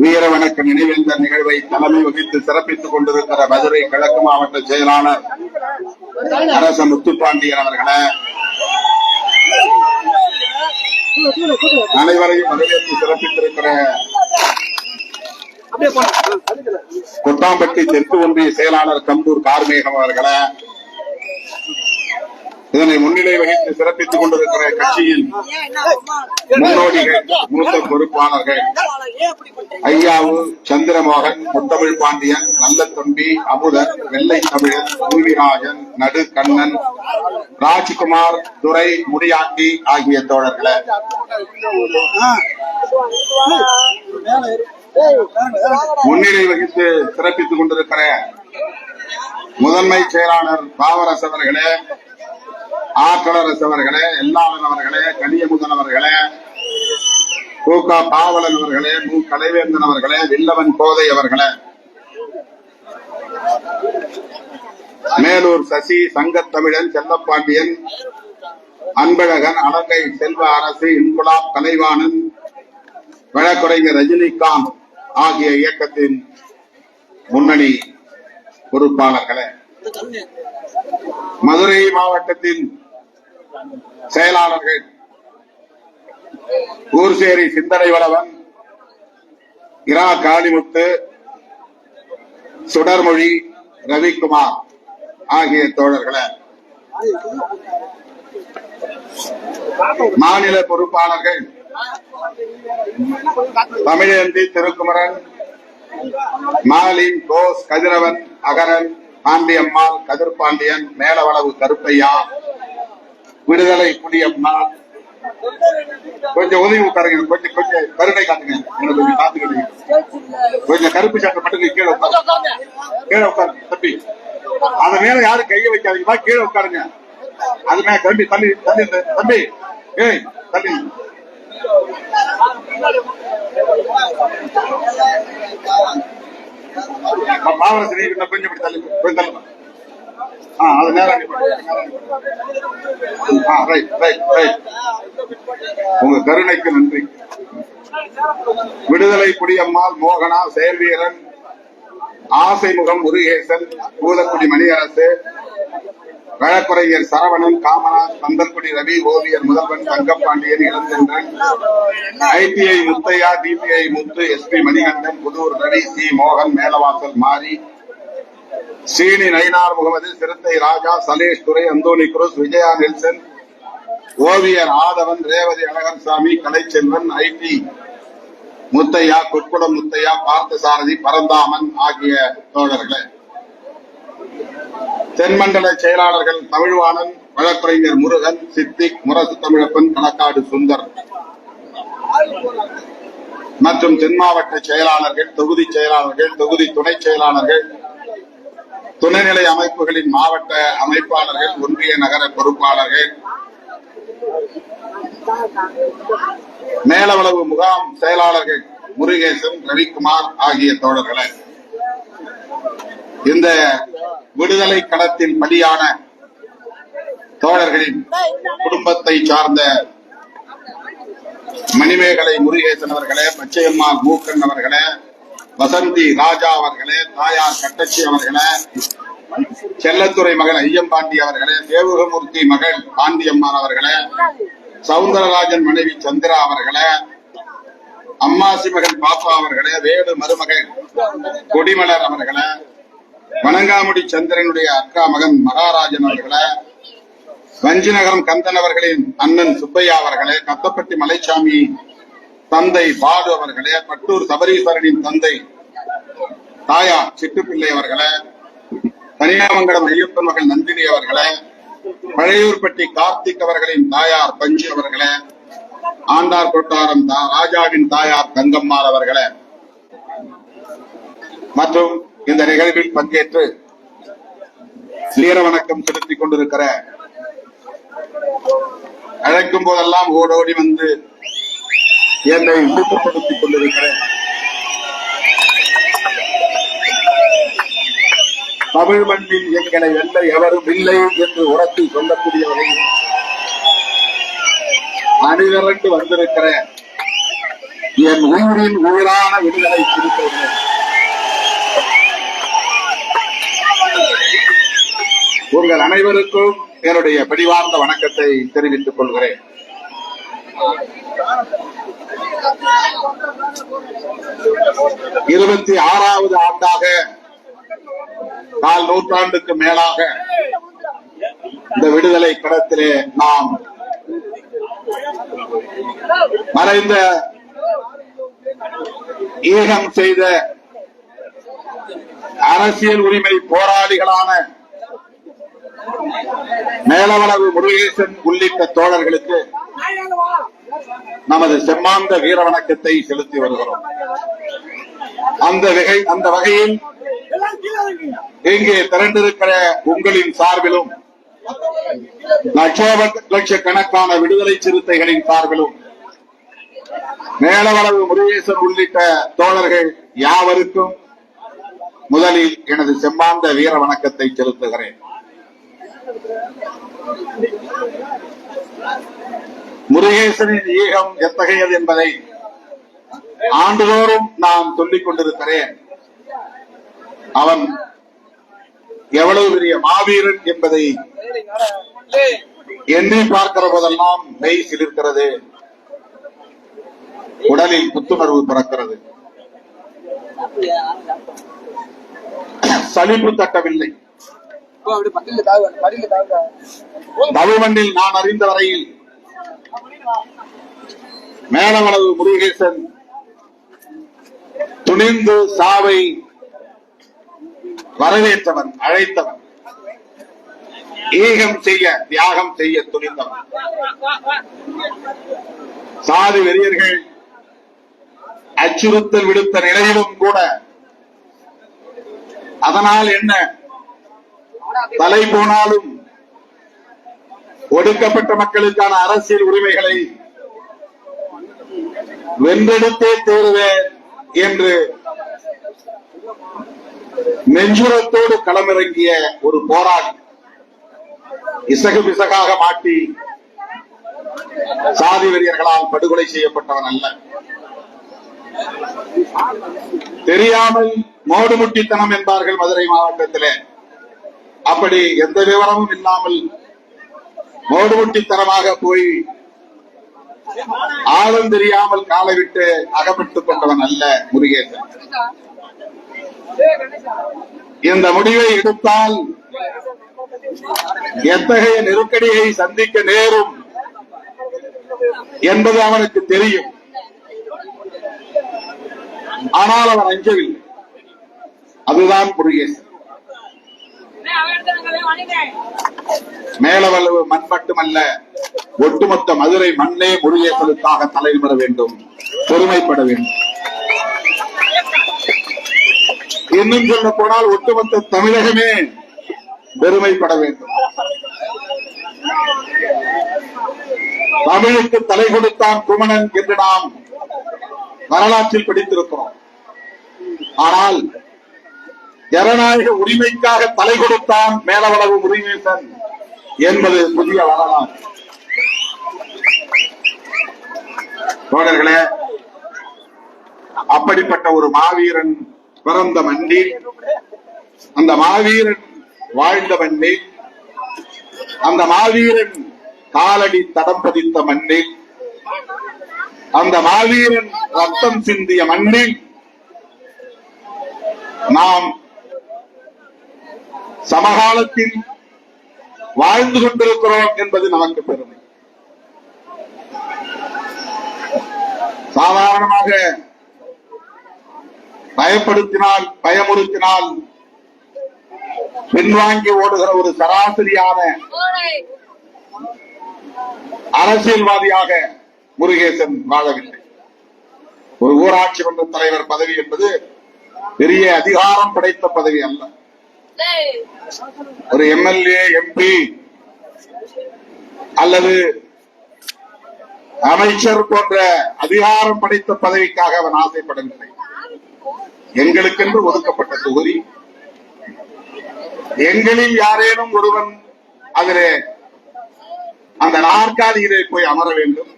வீர வணக்க நினைவேந்தல் நிகழ்வை தலைமை வகித்து சிறப்பித்துக் கொண்டிருக்கிற மதுரை கிழக்கு மாவட்ட செயலாளர் அரச முத்துப்பாண்டியன் அவர்களே, அனைவரையும் வரவேற்று சிறப்பித்திருக்கிற கொட்டாம்பட்டி தெற்கு ஒன்றிய செயலாளர் கம்பூர் கார்மேகம் அவர்களே, இதனை முன்னிலை வகித்து சிறப்பித்துக் கொண்டிருக்கிற கட்சியின் முன்னோடிகள், மூத்த பொறுப்பாளர்கள் ஐயாவு, சந்திரமோகன், முத்தமிழ் பாண்டியன், நல்ல தம்பி, அமுதன், வெள்ளை தமிழன், பூவிராஜன், நடு கண்ணன், ராஜ்குமார், துரை, முடியாண்டி ஆகிய தோழர்களே, முன்னிலை வகித்து சிறப்பித்துக் கொண்டிருக்கிற முதன்மை செயலாளர் பாவரசு அவர்களே, ஆற்றலரசு அவர்களே, எல்லாளன் அவர்களே, கனியமுதன் அவர்களே, க பாவலன் அவர்களே, மு கலைவேந்தன் அவர்களே, வில்லவன் கோதை அவர்களே, மேலூர் சசி, சங்கத்தமிழன், செல்லப்பாண்டியன், அன்பழகன், அலங்கை செல்வ அரசு, இன்குலாப் கலைவாணன், வழக்குரைஞர் ரஜினிகாந்த் ஆகிய இயக்கத்தின் முன்னணி பொறுப்பாளர்களே, மதுரை மாவட்டத்தின் செயலாளர்கள் ஊர்சேரி சிந்தனை வளவன், இரா காளிமுத்து, சுடர்மொழி, ரவிக்குமார் ஆகிய தோழர்களே, மாநில பொறுப்பாளர்கள் தமிழந்தி, திருக்குமரன், மாலின், கோஸ், கதிரவன், அகரன், பாண்டியம்மாள், கதிர்பாண்டியன், மேலவளவு கருப்பையா, விடுதலை புலியம்மாள். கொஞ்சம் உதவி உட்காருங்க, கொஞ்சம் கருணை காட்டுங்க, எனக்கு கொஞ்சம் காத்துக்கிட்டு, கொஞ்சம் கருப்பு சட்டை மட்டும் கீழே உட்காரு, கீழே உட்காரு தம்பி, அத மேல யாரும் கையை வைக்காதீங்கப்பா, கீழே உட்காருங்க, அது மேல தம்பி தள்ளி தள்ளி தம்பி, ஏய் தள்ளி, மாவரசு கொஞ்சம் தள்ளி, கொஞ்சம் தள்ளுமா, அது நேரம். உங்க கருணைக்கு நன்றி. விடுதலை புலியம்மாள், மோகனா, செயல்வீரன், ஆசைமுகம், முருகேசன், பூதக்குடி மணியரசு, வழக்குரைஞர் சரவணன், காமராஜ், பந்தல்குடி ரவி, ஓவியர் முதல்வன், தங்கப்பாண்டியன், இளந்தென்றன், ITI முத்தையா, DPI முத்து, SP மணிகண்டன், புதூர் ரவி, சி மோகன், மேலவாசல் மாரி, சீனி நயினார் முகமது, சிறுத்தை ராஜா, சலேஷ் துரை, அந்தோனி குரூஸ், விஜயா நெல்சன், ஓவியர் ஆதவன், ரேவதி அழகர்சாமி, கலைச்செல்வன், IT முத்தையா, குட்குடம் முத்தையா, பார்த்தசாரதி, பரந்தாமன் ஆகிய தோழர்களே, தென்மண்டல செயலாளர்கள் தமிழ்வாணன், வழக்குரைஞர் முருகன், சித்திக், முரசு தமிழப்பன், களக்காடு சுந்தர் மற்றும் தென் மாவட்ட செயலாளர்கள், தொகுதி செயலாளர்கள், தொகுதி துணை செயலாளர்கள், துணைநிலை அமைப்புகளின் மாவட்ட அமைப்பாளர்கள், ஒன்றிய நகர பொறுப்பாளர்கள், மேலவளவு முகாம் செயலாளர்கள் முருகேசன், ரவிக்குமார் ஆகிய தோழர்களே, இந்த விடுதலை களத்தில் பலியான தோழர்களின் குடும்பத்தை சார்ந்த மணிமேகலை முருகேசன் அவர்களே, பச்சையம்மாள் மூக்கன் அவர்களே, வசந்தி ராஜா அவர்களே, தாயார் கட்டச்சி அவர்களே, செல்லத்துறை மகன் ஐயம்பாண்டி அவர்களே, தேவகமூர்த்தி மகள் பாண்டியம்மாள் அவர்களே, சவுந்தரராஜன் மனைவி சந்திரா அவர்களே, அம்மாசி மகன் பாப்பா அவர்களே, வேடு மருமகள் கொடிமலர் அவர்களே, வணங்காமுடி சந்திரனுடைய அக்கா மகன் மகாராஜன் அவர்களே, வஞ்சிநகரம் கந்தன் அவர்களின் அண்ணன் சுப்பையா அவர்களே, கத்தப்பட்டி மலைச்சாமி தந்தை பாடு அவர்களே, பட்டூர் சபரீஸ்வரனின் தந்தை தாயார் சிட்டுப்பிள்ளை அவர்களே, தனியாமங்கலம் ஐயப்பன் மகள் நந்தினி அவர்களே, பழையூர்பட்டி கார்த்திக் அவர்களின் தாயார் பஞ்சு அவர்களே, ஆண்டார் கொட்டாரம் ராஜாவின் தாயார் தங்கம்மாள் அவர்களே மற்றும் இந்த நிகழ்வில் பங்கேற்று வீர வணக்கம் செலுத்திக் கொண்டிருக்கிற, அழைக்கும் போதெல்லாம் ஓடோடி வந்து என்னை ஊக்கப்படுத்திக் கொண்டிருக்கிறேன் தமிழ் மண்ணில் எங்களை வெல்ல எவரும் இல்லை என்று உரத்து சொல்லக்கூடிய வகையில் அணிதிரண்டு வந்திருக்கிற என் ஊரின் உயிரான விடுதலை சிறுத்தைகளே, உங்கள் அனைவருக்கும் என்னுடைய பணிவார்ந்த வணக்கத்தை தெரிவித்துக் கொள்கிறேன். இருபத்தி 6வது ஆண்டாக, கால் நூற்றாண்டுக்கு மேலாக இந்த விடுதலை களத்திலே நாம் மறைந்த ஈகம் செய்த அரசியல் உரிமை போராளிகளான மேலவளவு முருகேசன் உள்ளிட்ட தோழர்களுக்கு நமது செம்மாந்த வீர வணக்கத்தை செலுத்தி வருகிறோம். அந்த வகையில் இங்கே திரண்டிருக்கிற உங்களின் சார்பிலும் லட்சக்கணக்கான விடுதலை சிறுத்தைகளின் சார்பிலும் மேலவளவு முருகேசன் உள்ளிட்ட தோழர்கள் யாவருக்கும் முதலில் எனது செம்மாந்த வீர வணக்கத்தை செலுத்துகிறேன். முருகேசனின் ஈகம் எத்தகையது என்பதை ஆண்டுதோறும் நான் சொல்லிக் கொண்டிருக்கிறேன். அவன் எவ்வளவு பெரிய மாவீரன் என்பதை எண்ணி பார்க்கிற போதெல்லாம் மெய் சிலிர்க்கிறது, உடலில் புத்துணர்வு பிறக்கிறது, சலிப்பு தட்டவில்லை. தமிழ்மண்ணில் நான் அறிந்த வரையில் மேலவளவு முருகேசன் துணிந்து சாவை வரவேற்றவன், அழைத்தவன், ஈகம் செய்ய, தியாகம் செய்ய துணிந்தவன். சாதி வெறியர்கள் அச்சுறுத்தல் விடுத்த நிலையிலும் கூட அதனால் என்ன, தலை போனாலும் ஒடுக்கப்பட்ட மக்களுக்கான அரசியல் உரிமைகளை வென்றெடுத்தே தேருவேன் என்று நெஞ்சுரத்தோடு களமிறங்கிய ஒரு போராளி, இசகு பிசகாக மாட்டி சாதி வெறியர்களால் படுகொலை செய்யப்பட்டவன் அல்ல. தெரியாமல் மோடுமுட்டித்தனம் என்பார்கள் மதுரை மாவட்டத்திலே. அப்படி எந்த விவரமும் இல்லாமல் மோடுமுட்டித்தனமாக போய் ஆளும் தெரியாமல் காலை விட்டு அகப்பட்டுக் கொண்டவன் அல்ல முருகேசன். இந்த முடிவை எடுத்தால் எத்தகைய நெருக்கடியை சந்திக்க நேரும் என்பது அவனுக்கு தெரியும். ஆனால் அவன் அஞ்சவில்லை. அதுதான் முருகேசன். மேலவளவு மண் மட்டுமல்ல, ஒட்டுமொத்த மதுரை மண்ணே முருகேசனுக்காக தலைநிமிர வேண்டும், பெருமைப்பட வேண்டும். இன்னும் சொல்ல போனால் ஒட்டுமொத்த தமிழகமே பெருமைப்பட வேண்டும். தமிழுக்கு தலை கொடுத்தான் குமணன் என்று நாம் வரலாற்றில் படித்திருக்கிறோம். ஆனால் ஜனநாயக உரிமைக்காக தலை கொடுத்தான் மேலவளவு முருகேசன் என்பது புதிய வரலாறு. தோழர்களே, அப்படிப்பட்ட ஒரு மாவீரன் பிறந்த மண்ணில், அந்த மாவீரன் வாழ்ந்த மண்ணில், அந்த மாவீரன் காலடி தடம் பதித்த மண்ணில், அந்த மாவீரன் ரத்தம் சிந்திய மண்ணில் நாம் சமகாலத்தில் வாழ்ந்து கொண்டிருக்கிறோம் என்பது நமக்கு பெருமை. சாதாரணமாக பயப்படுத்தினால், பயமுறுத்தினால் பின்வாங்கி ஓடுகிற ஒரு சராசரியான அரசியல்வாதியாக முருகேசன் வாழவில்லை. ஒரு ஊராட்சி மன்ற தலைவர் பதவி என்பது பெரிய அதிகாரம் படைத்த பதவி அல்ல. ஒரு எம்எல்ஏ, எம்பி அல்லது அமைச்சர் போன்ற அதிகாரம் படைத்த பதவிக்காக அவன் ஆசைப்படவில்லை. எங்களுக்கென்று ஒதுக்கப்பட்ட தொகுதி, எங்களில் யாரேனும் ஒருவன் அதிலே அந்த நாற்காலியிலே போய் அமர வேண்டும்,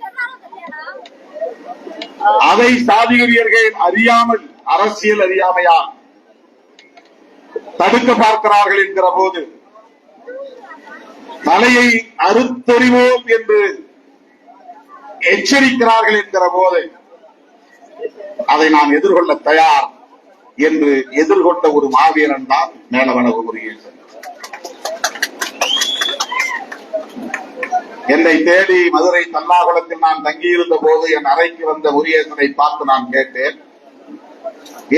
அதை சாதிகரியர்கள் அறியாமல், அரசியல் அறியாமையா தடுக்க பார்க்கிறார்கள் என்கிற போது, தலையை அறுத்தறிவோம் என்று எச்சரிக்கிறார்கள் என்கிற போது, அதை நான் எதிர்கொள்ள தயார் என்று எதிர்கொண்ட ஒரு மாவீரன் தான் மேலவளவு முருகேசன். என்னை தேடி மதுரை தல்லாகுளத்தில் நான் தங்கியிருந்த போது என் அறைக்கு வந்த முருகேசனை பார்த்து நான் கேட்டேன்,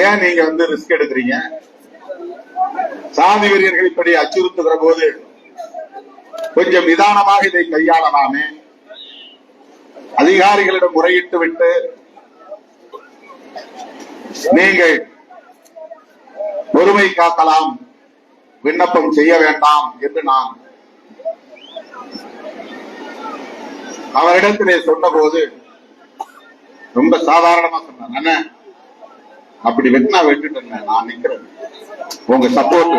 ஏன் நீங்க ரிஸ்க் எடுக்கிறீங்க? சாதி வெறியர்கள் இப்படி அச்சுறுத்துகிற போது கொஞ்சம் நிதானமாக இதை கையாளலாமே, அதிகாரிகளிடம் முறையிட்டு விட்டு நீங்கள் பொறுமை காக்கலாம், விண்ணப்பம் செய்ய வேண்டாம் என்று நான் அவரிடத்திலே சொன்ன போது ரொம்ப சாதாரணமா சொன்னாங்க, அண்ணன் அப்படி வெட்டினா வெட்டுட்டேன், நான் நிக்கிறேன், உங்க சப்போர்ட்.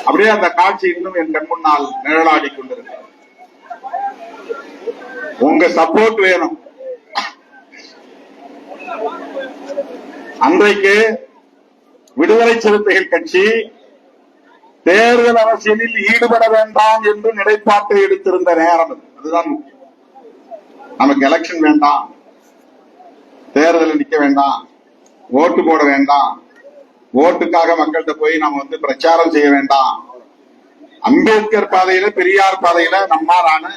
அப்படியே அந்த காட்சி இன்னும் என் கண் முன்னால் நிழலாடி கொண்டிருக்க. உங்க சப்போர்ட் வேணும். அன்றைக்கு விடுதலை சிறுத்தைகள் கட்சி தேர்தல் அரசியலில் ஈடுபட வேண்டாம் என்று நிலைப்பாட்டை எடுத்திருந்த நேரம் அதுதான் முக்கியம். நமக்கு எலெக்ஷன் வேண்டாம், தேர்தலில் நிக்க வேண்டாம், ஓட்டு போட வேண்டாம், ஓட்டுக்காக மக்கள்கிட்ட போய் நாம பிரச்சாரம் செய்ய வேண்டாம். அம்பேத்கர் பாதையில, பெரியார் பாதையில நம்மாலான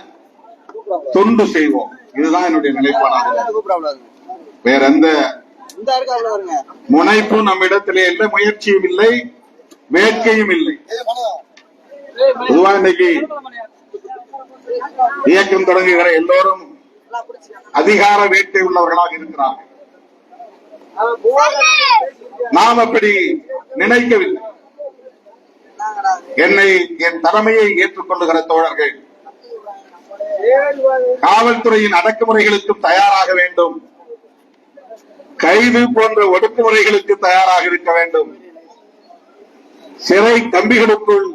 தொண்டு செய்வோம். இதுதான் என்னுடைய நிலைப்பாடாக. வேற எந்த முனைப்பும் நம்மிடத்திலே இல்லை, முயற்சியும் இல்லை, வேட்கையும் இல்லை. பொதுவா இன்னைக்கு இயக்கம் தொடங்குகிற எல்லோரும் அதிகார வேட்கை உள்ளவர்களாக இருக்கிறார்கள். நாம் அப்படி நினைக்கவில்லை. என்னை, என் தலைமையை ஏற்றுக்கொள்ளுகிற தோழர்கள் காவல்துறையின் அடக்குமுறைகளுக்கும் தயாராக வேண்டும், கைது போன்ற ஒடுக்குமுறைகளுக்கு தயாராக இருக்க வேண்டும், சிறை கம்பிகளுக்குள்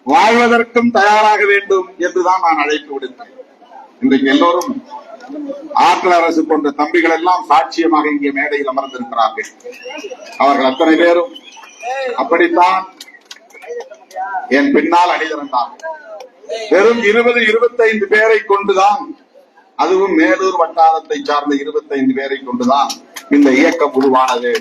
வாழ்வதற்கும் தயாராக வேண்டும் என்றுதான் நான் அழைப்பு விடுத்தேன். இன்றைக்கு எல்லோரும் ஆற்றல் அரசு போன்ற தம்பிகள் எல்லாம் சாட்சியமாக இங்கே மேடையில் அமர்ந்திருக்கிறார்கள். அவர்கள் அத்தனை பேரும் அப்படித்தான் என் பின்னால் அணிதிரண்டார். வெறும் 20-25 பேரை கொண்டுதான், அதுவும் மேலூர் வட்டாரத்தை சார்ந்த 25 பேரை கொண்டுதான் இந்த இயக்கம் உருவானது.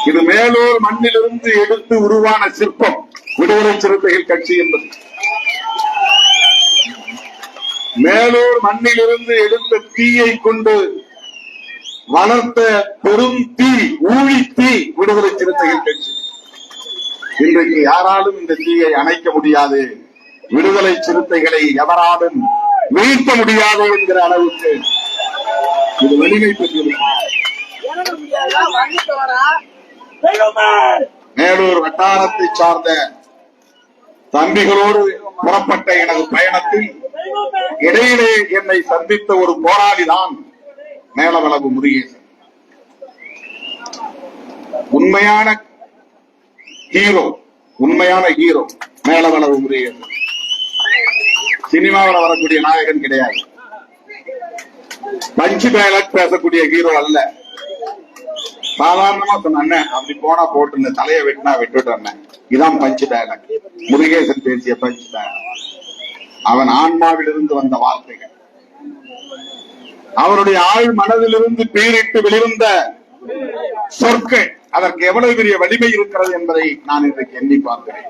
இது மேலூர் மண்ணிலிருந்து எடுத்து உருவான சிற்பம் விடுதலை சிறுத்தைகள் கட்சி என்பது. மேலூர் மண்ணிலிருந்து எடுத்த தீயை கொண்டு வளர்த்த பெரும் தீ, ஊழி தீ விடுதலை சிறுத்தைகள் கட்சி. இன்றைக்கு யாராலும் இந்த தீயை அணைக்க முடியாது, விடுதலை சிறுத்தைகளை எவராலும் வீழ்த்த முடியாது என்கிற அளவுக்கு இது வலிமை பெற்றிருக்கிறது. மேலூர் வட்டாரத்தை சார்ந்த தம்பிகளோடு புறப்பட்ட எனது பயணத்தில் இடையிலே என்னை சந்தித்த ஒரு போராளிதான் மேலவளவு முருகேசன். உண்மையான ஹீரோ மேலவளவு முருகேசன். சினிமாவில் வரக்கூடிய நாயகன் கிடையாது, பஞ்சு டயலாக் பேசக்கூடிய ஹீரோ அல்ல. சாதாரணமா சொன்ன அப்படி போனா போட்டு தலையை வெட்டினா விட்டுட்டு, இதான் பஞ்சு டயலாக். முருகேசன் பேசிய பஞ்சு டயலாக் அவன் ஆன்மாவிலிருந்து வந்த வார்த்தைகள், அவருடைய ஆழ் மனதிலிருந்து பீரிட்டு வெளிவந்த சொற்கள். அதற்கு எவ்வளவு பெரிய வலிமை இருக்கிறது என்பதை நான் இன்றைக்கு எண்ணி பார்க்கிறேன்.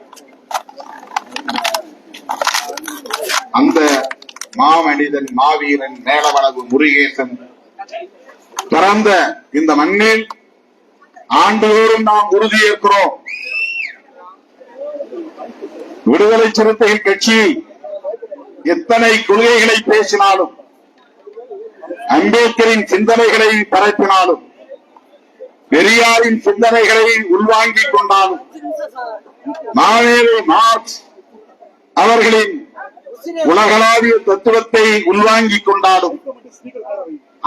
அந்த மாமனிதன், மாவீரன் மேலவளவு முருகேசன் பிறந்த இந்த மண்ணில் ஆண்டுதோறும் நாம் உறுதியேற்கிறோம். விடுதலை சிறுத்தைகள் கட்சி எத்தனை கொள்கைகளை பேசினாலும், அம்பேத்கரின் சிந்தனைகளை பரப்பினாலும், பெரியாரின் சிந்தனைகளை உள்வாங்கிக் கொண்டாலும், மார்க்ஸ் அவர்களின் உலகளாவிய தத்துவத்தை உள்வாங்கிக் கொண்டாலும்,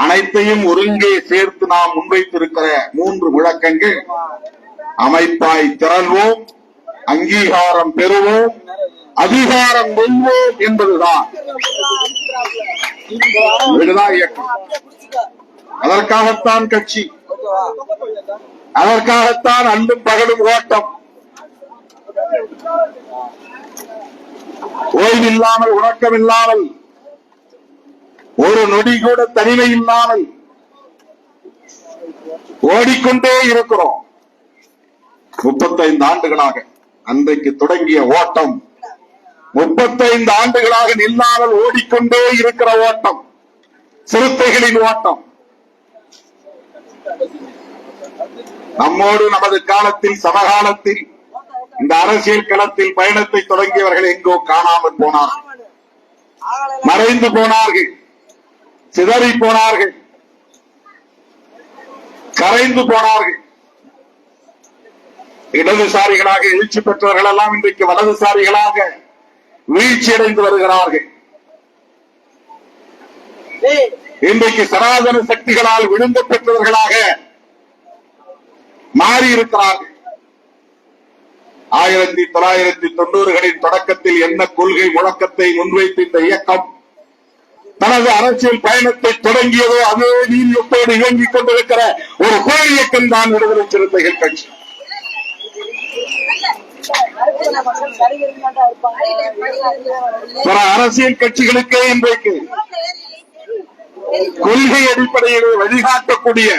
அனைத்தையும் ஒருங்கே சேர்த்து நாம் முன்வைத்திருக்கிற 3 முழக்கங்கள் அமைப்பாய் திரள்வோம், அங்கீகாரம் பெறுவோம், அதிகாரம் வெல்வோம் என்பதுதான். இதுதான் இயக்கம். அதற்காகத்தான் கட்சி, அதற்காகத்தான் அன்றும் பகலும் ஓட்டம். ஓய்வில்லாமல், உறக்கம் இல்லாமல், ஒரு நொடி கூட தனிமை இல்லாமல் ஓடிக்கொண்டே இருக்கிறோம். 35 ஆண்டுகளாக அன்றைக்கு தொடங்கிய ஓட்டம் 35 ஆண்டுகளாக நில்லாமல் ஓடிக்கொண்டே இருக்கிற ஓட்டம், சிறுத்தைகளின் ஓட்டம். நம்மோடு நமது காலத்தில், சமகாலத்தில் இந்த அரசியல் களத்தில் பயணத்தை தொடங்கியவர்கள் எங்கோ காணாமல் போனார்கள், மறைந்து போனார்கள், சிதறி போனார்கள், கரைந்து போனார்கள். இடதுசாரிகளாக எழுச்சி பெற்றவர்கள் எல்லாம் இன்றைக்கு வலதுசாரிகளாக வீழ்ச்சியடைந்து வருகிறார்கள். இன்றைக்கு சனாதன சக்திகளால் விழுந்து பெற்றவர்களாக மாறியிருக்கிறார்கள். 1990களின் தொடக்கத்தில் என்ன கொள்கை முழக்கத்தை முன்வைத்து இந்த இயக்கம் தனது அரசியல் பயணத்தை தொடங்கியதோ அதே நீதியத்தோடு இயங்கிக் கொண்டிருக்கிற ஒரு பேர் இயக்கம் தான் விடுதலை சிறுத்தைகள் கட்சி. பிற அரசியல் கட்சிகளுக்கே இன்றைக்கு கொள்கை அடிப்படையில் வழிகாட்டக்கூடிய,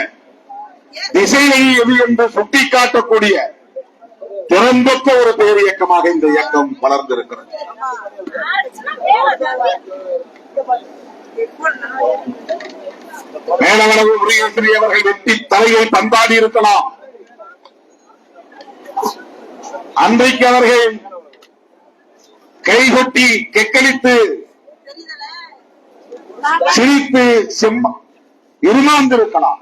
திசையை எது என்று சுட்டிக்காட்டக்கூடிய திறம்பெற்ற ஒரு பேர் இயக்கமாக இந்த இயக்கம் வளர்ந்திருக்கிறது. மேலவளவு முருகேசன் அவர்கள் வெட்டி தலையை பந்தாடி இருக்கலாம். அன்றைக்கு அவர்கள் கைகொட்டி கெக்களித்து சிரித்து இருமாந்திருக்கலாம்.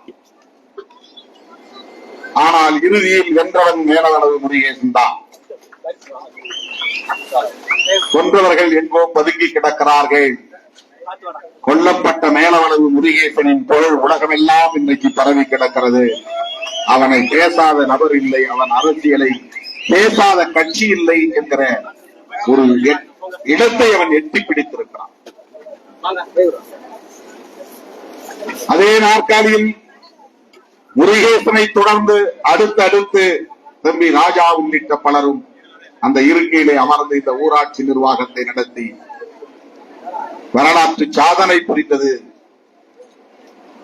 ஆனால் இறுதியில் வென்றவன் மேலவளவு முருகேசன் தான். கொன்றவர்கள் எங்கோ பதுங்கி கிடக்கிறார்கள். கொல்லப்பட்ட மேலவளவு முருகேசனின் புகழ் உலகமெல்லாம் இன்றைக்கு பரவி கிடக்கிறது. அவனை பேசாத நபர் இல்லை, அவன் அரசியலை பேசாத கட்சி இல்லை என்கிற ஒரு இடத்தை அவன் எட்டி பிடித்திருக்கிறான். அதே நாற்காலியில் முருகேசனை தொடர்ந்து அடுத்து தம்பி ராஜா உள்ளிட்ட பலரும் அந்த இருக்கையிலே அமர்ந்து இந்த ஊராட்சி நிர்வாகத்தை நடத்தி வரலாற்று சாதனை புரிந்தது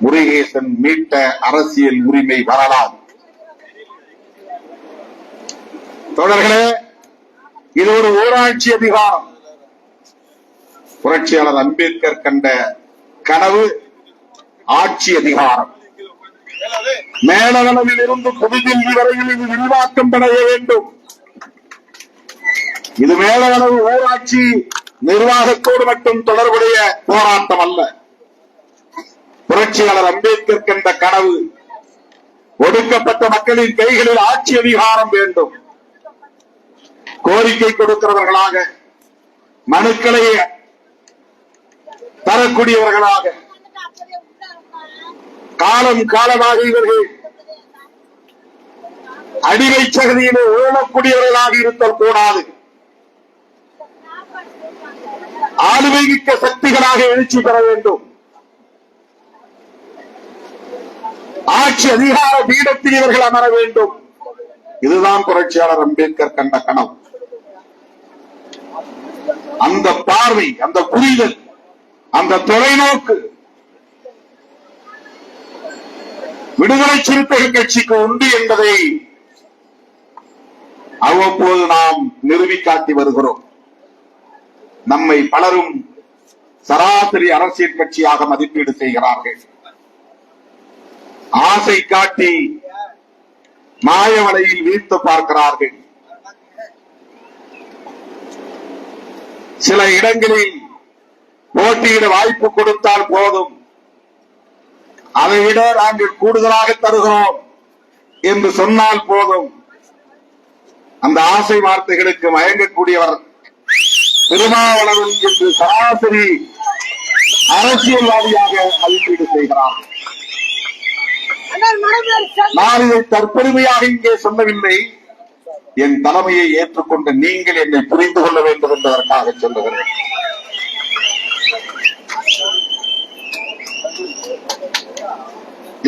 முருகேசன் மீட்ட அரசியல் உரிமை வரலாறு. தோழர்களே, இது ஒரு ஊராட்சி அதிகாரம். புரட்சியாளர் அம்பேத்கர் கண்ட கனவு ஆட்சி அதிகாரம். மேலவளவில் இருந்து புதுதில்லி வரையில் இது விரிவாக்கம் பெற வேண்டும். இது மேலவளவு ஊராட்சி நிர்வாகத்தோடு மட்டும் தொடர்புடைய போராட்டம் அல்ல. புரட்சியாளர் அம்பேத்கர் கண்ட கனவு ஒடுக்கப்பட்ட மக்களின் கைகளில் ஆட்சி அதிகாரம் வேண்டும். கோரிக்கை கொடுக்கிறவர்களாக, மனுக்களை தரக்கூடியவர்களாக, காலம் காலமாக இவர்கள் அடிமை சகதியிலே உழலக்கூடியவர்களாக இருத்தல் கூடாது. ஆளுமை மிக்க சக்திகளாக எழுச்சி பெற வேண்டும். ஆட்சி அதிகார பீடத்தில் இவர்கள் அமர வேண்டும். இதுதான் புரட்சியாளர் அம்பேத்கர் கண்ட கனவு. அந்த பார்வை, அந்த புரிதல், அந்த தொலைநோக்கு விடுதலை சிறுத்தைகள் கட்சிக்கு உண்டு என்பதை அவ்வப்போது நாம் நிறுவிக்காட்டி வருகிறோம். நம்மை பலரும் சராசரி அரசியல் கட்சியாக மதிப்பீடு செய்கிறார்கள். ஆசை காட்டி மாயவலையில் வீழ்த்து பார்க்கிறார்கள். சில இடங்களில் போட்டியிட வாய்ப்பு கொடுத்தால் போதும், அதை விட நாங்கள் கூடுதலாக தருகிறோம் என்று சொன்னால் போதும், அந்த ஆசை வார்த்தைகளுக்கு மயங்கக்கூடியவர் திருமாவளவன் என்று சராசரி அரசியல்வாதியாக மதிப்பீடு செய்கிறார். நான் இதை தற்பெருமையாக இங்கே சொல்லவில்லை. என் தலைமையை ஏற்றுக்கொண்ட நீங்கள் என்னை புரிந்து கொள்ள வேண்டும் என்பதற்காக சொல்லுகிறேன்.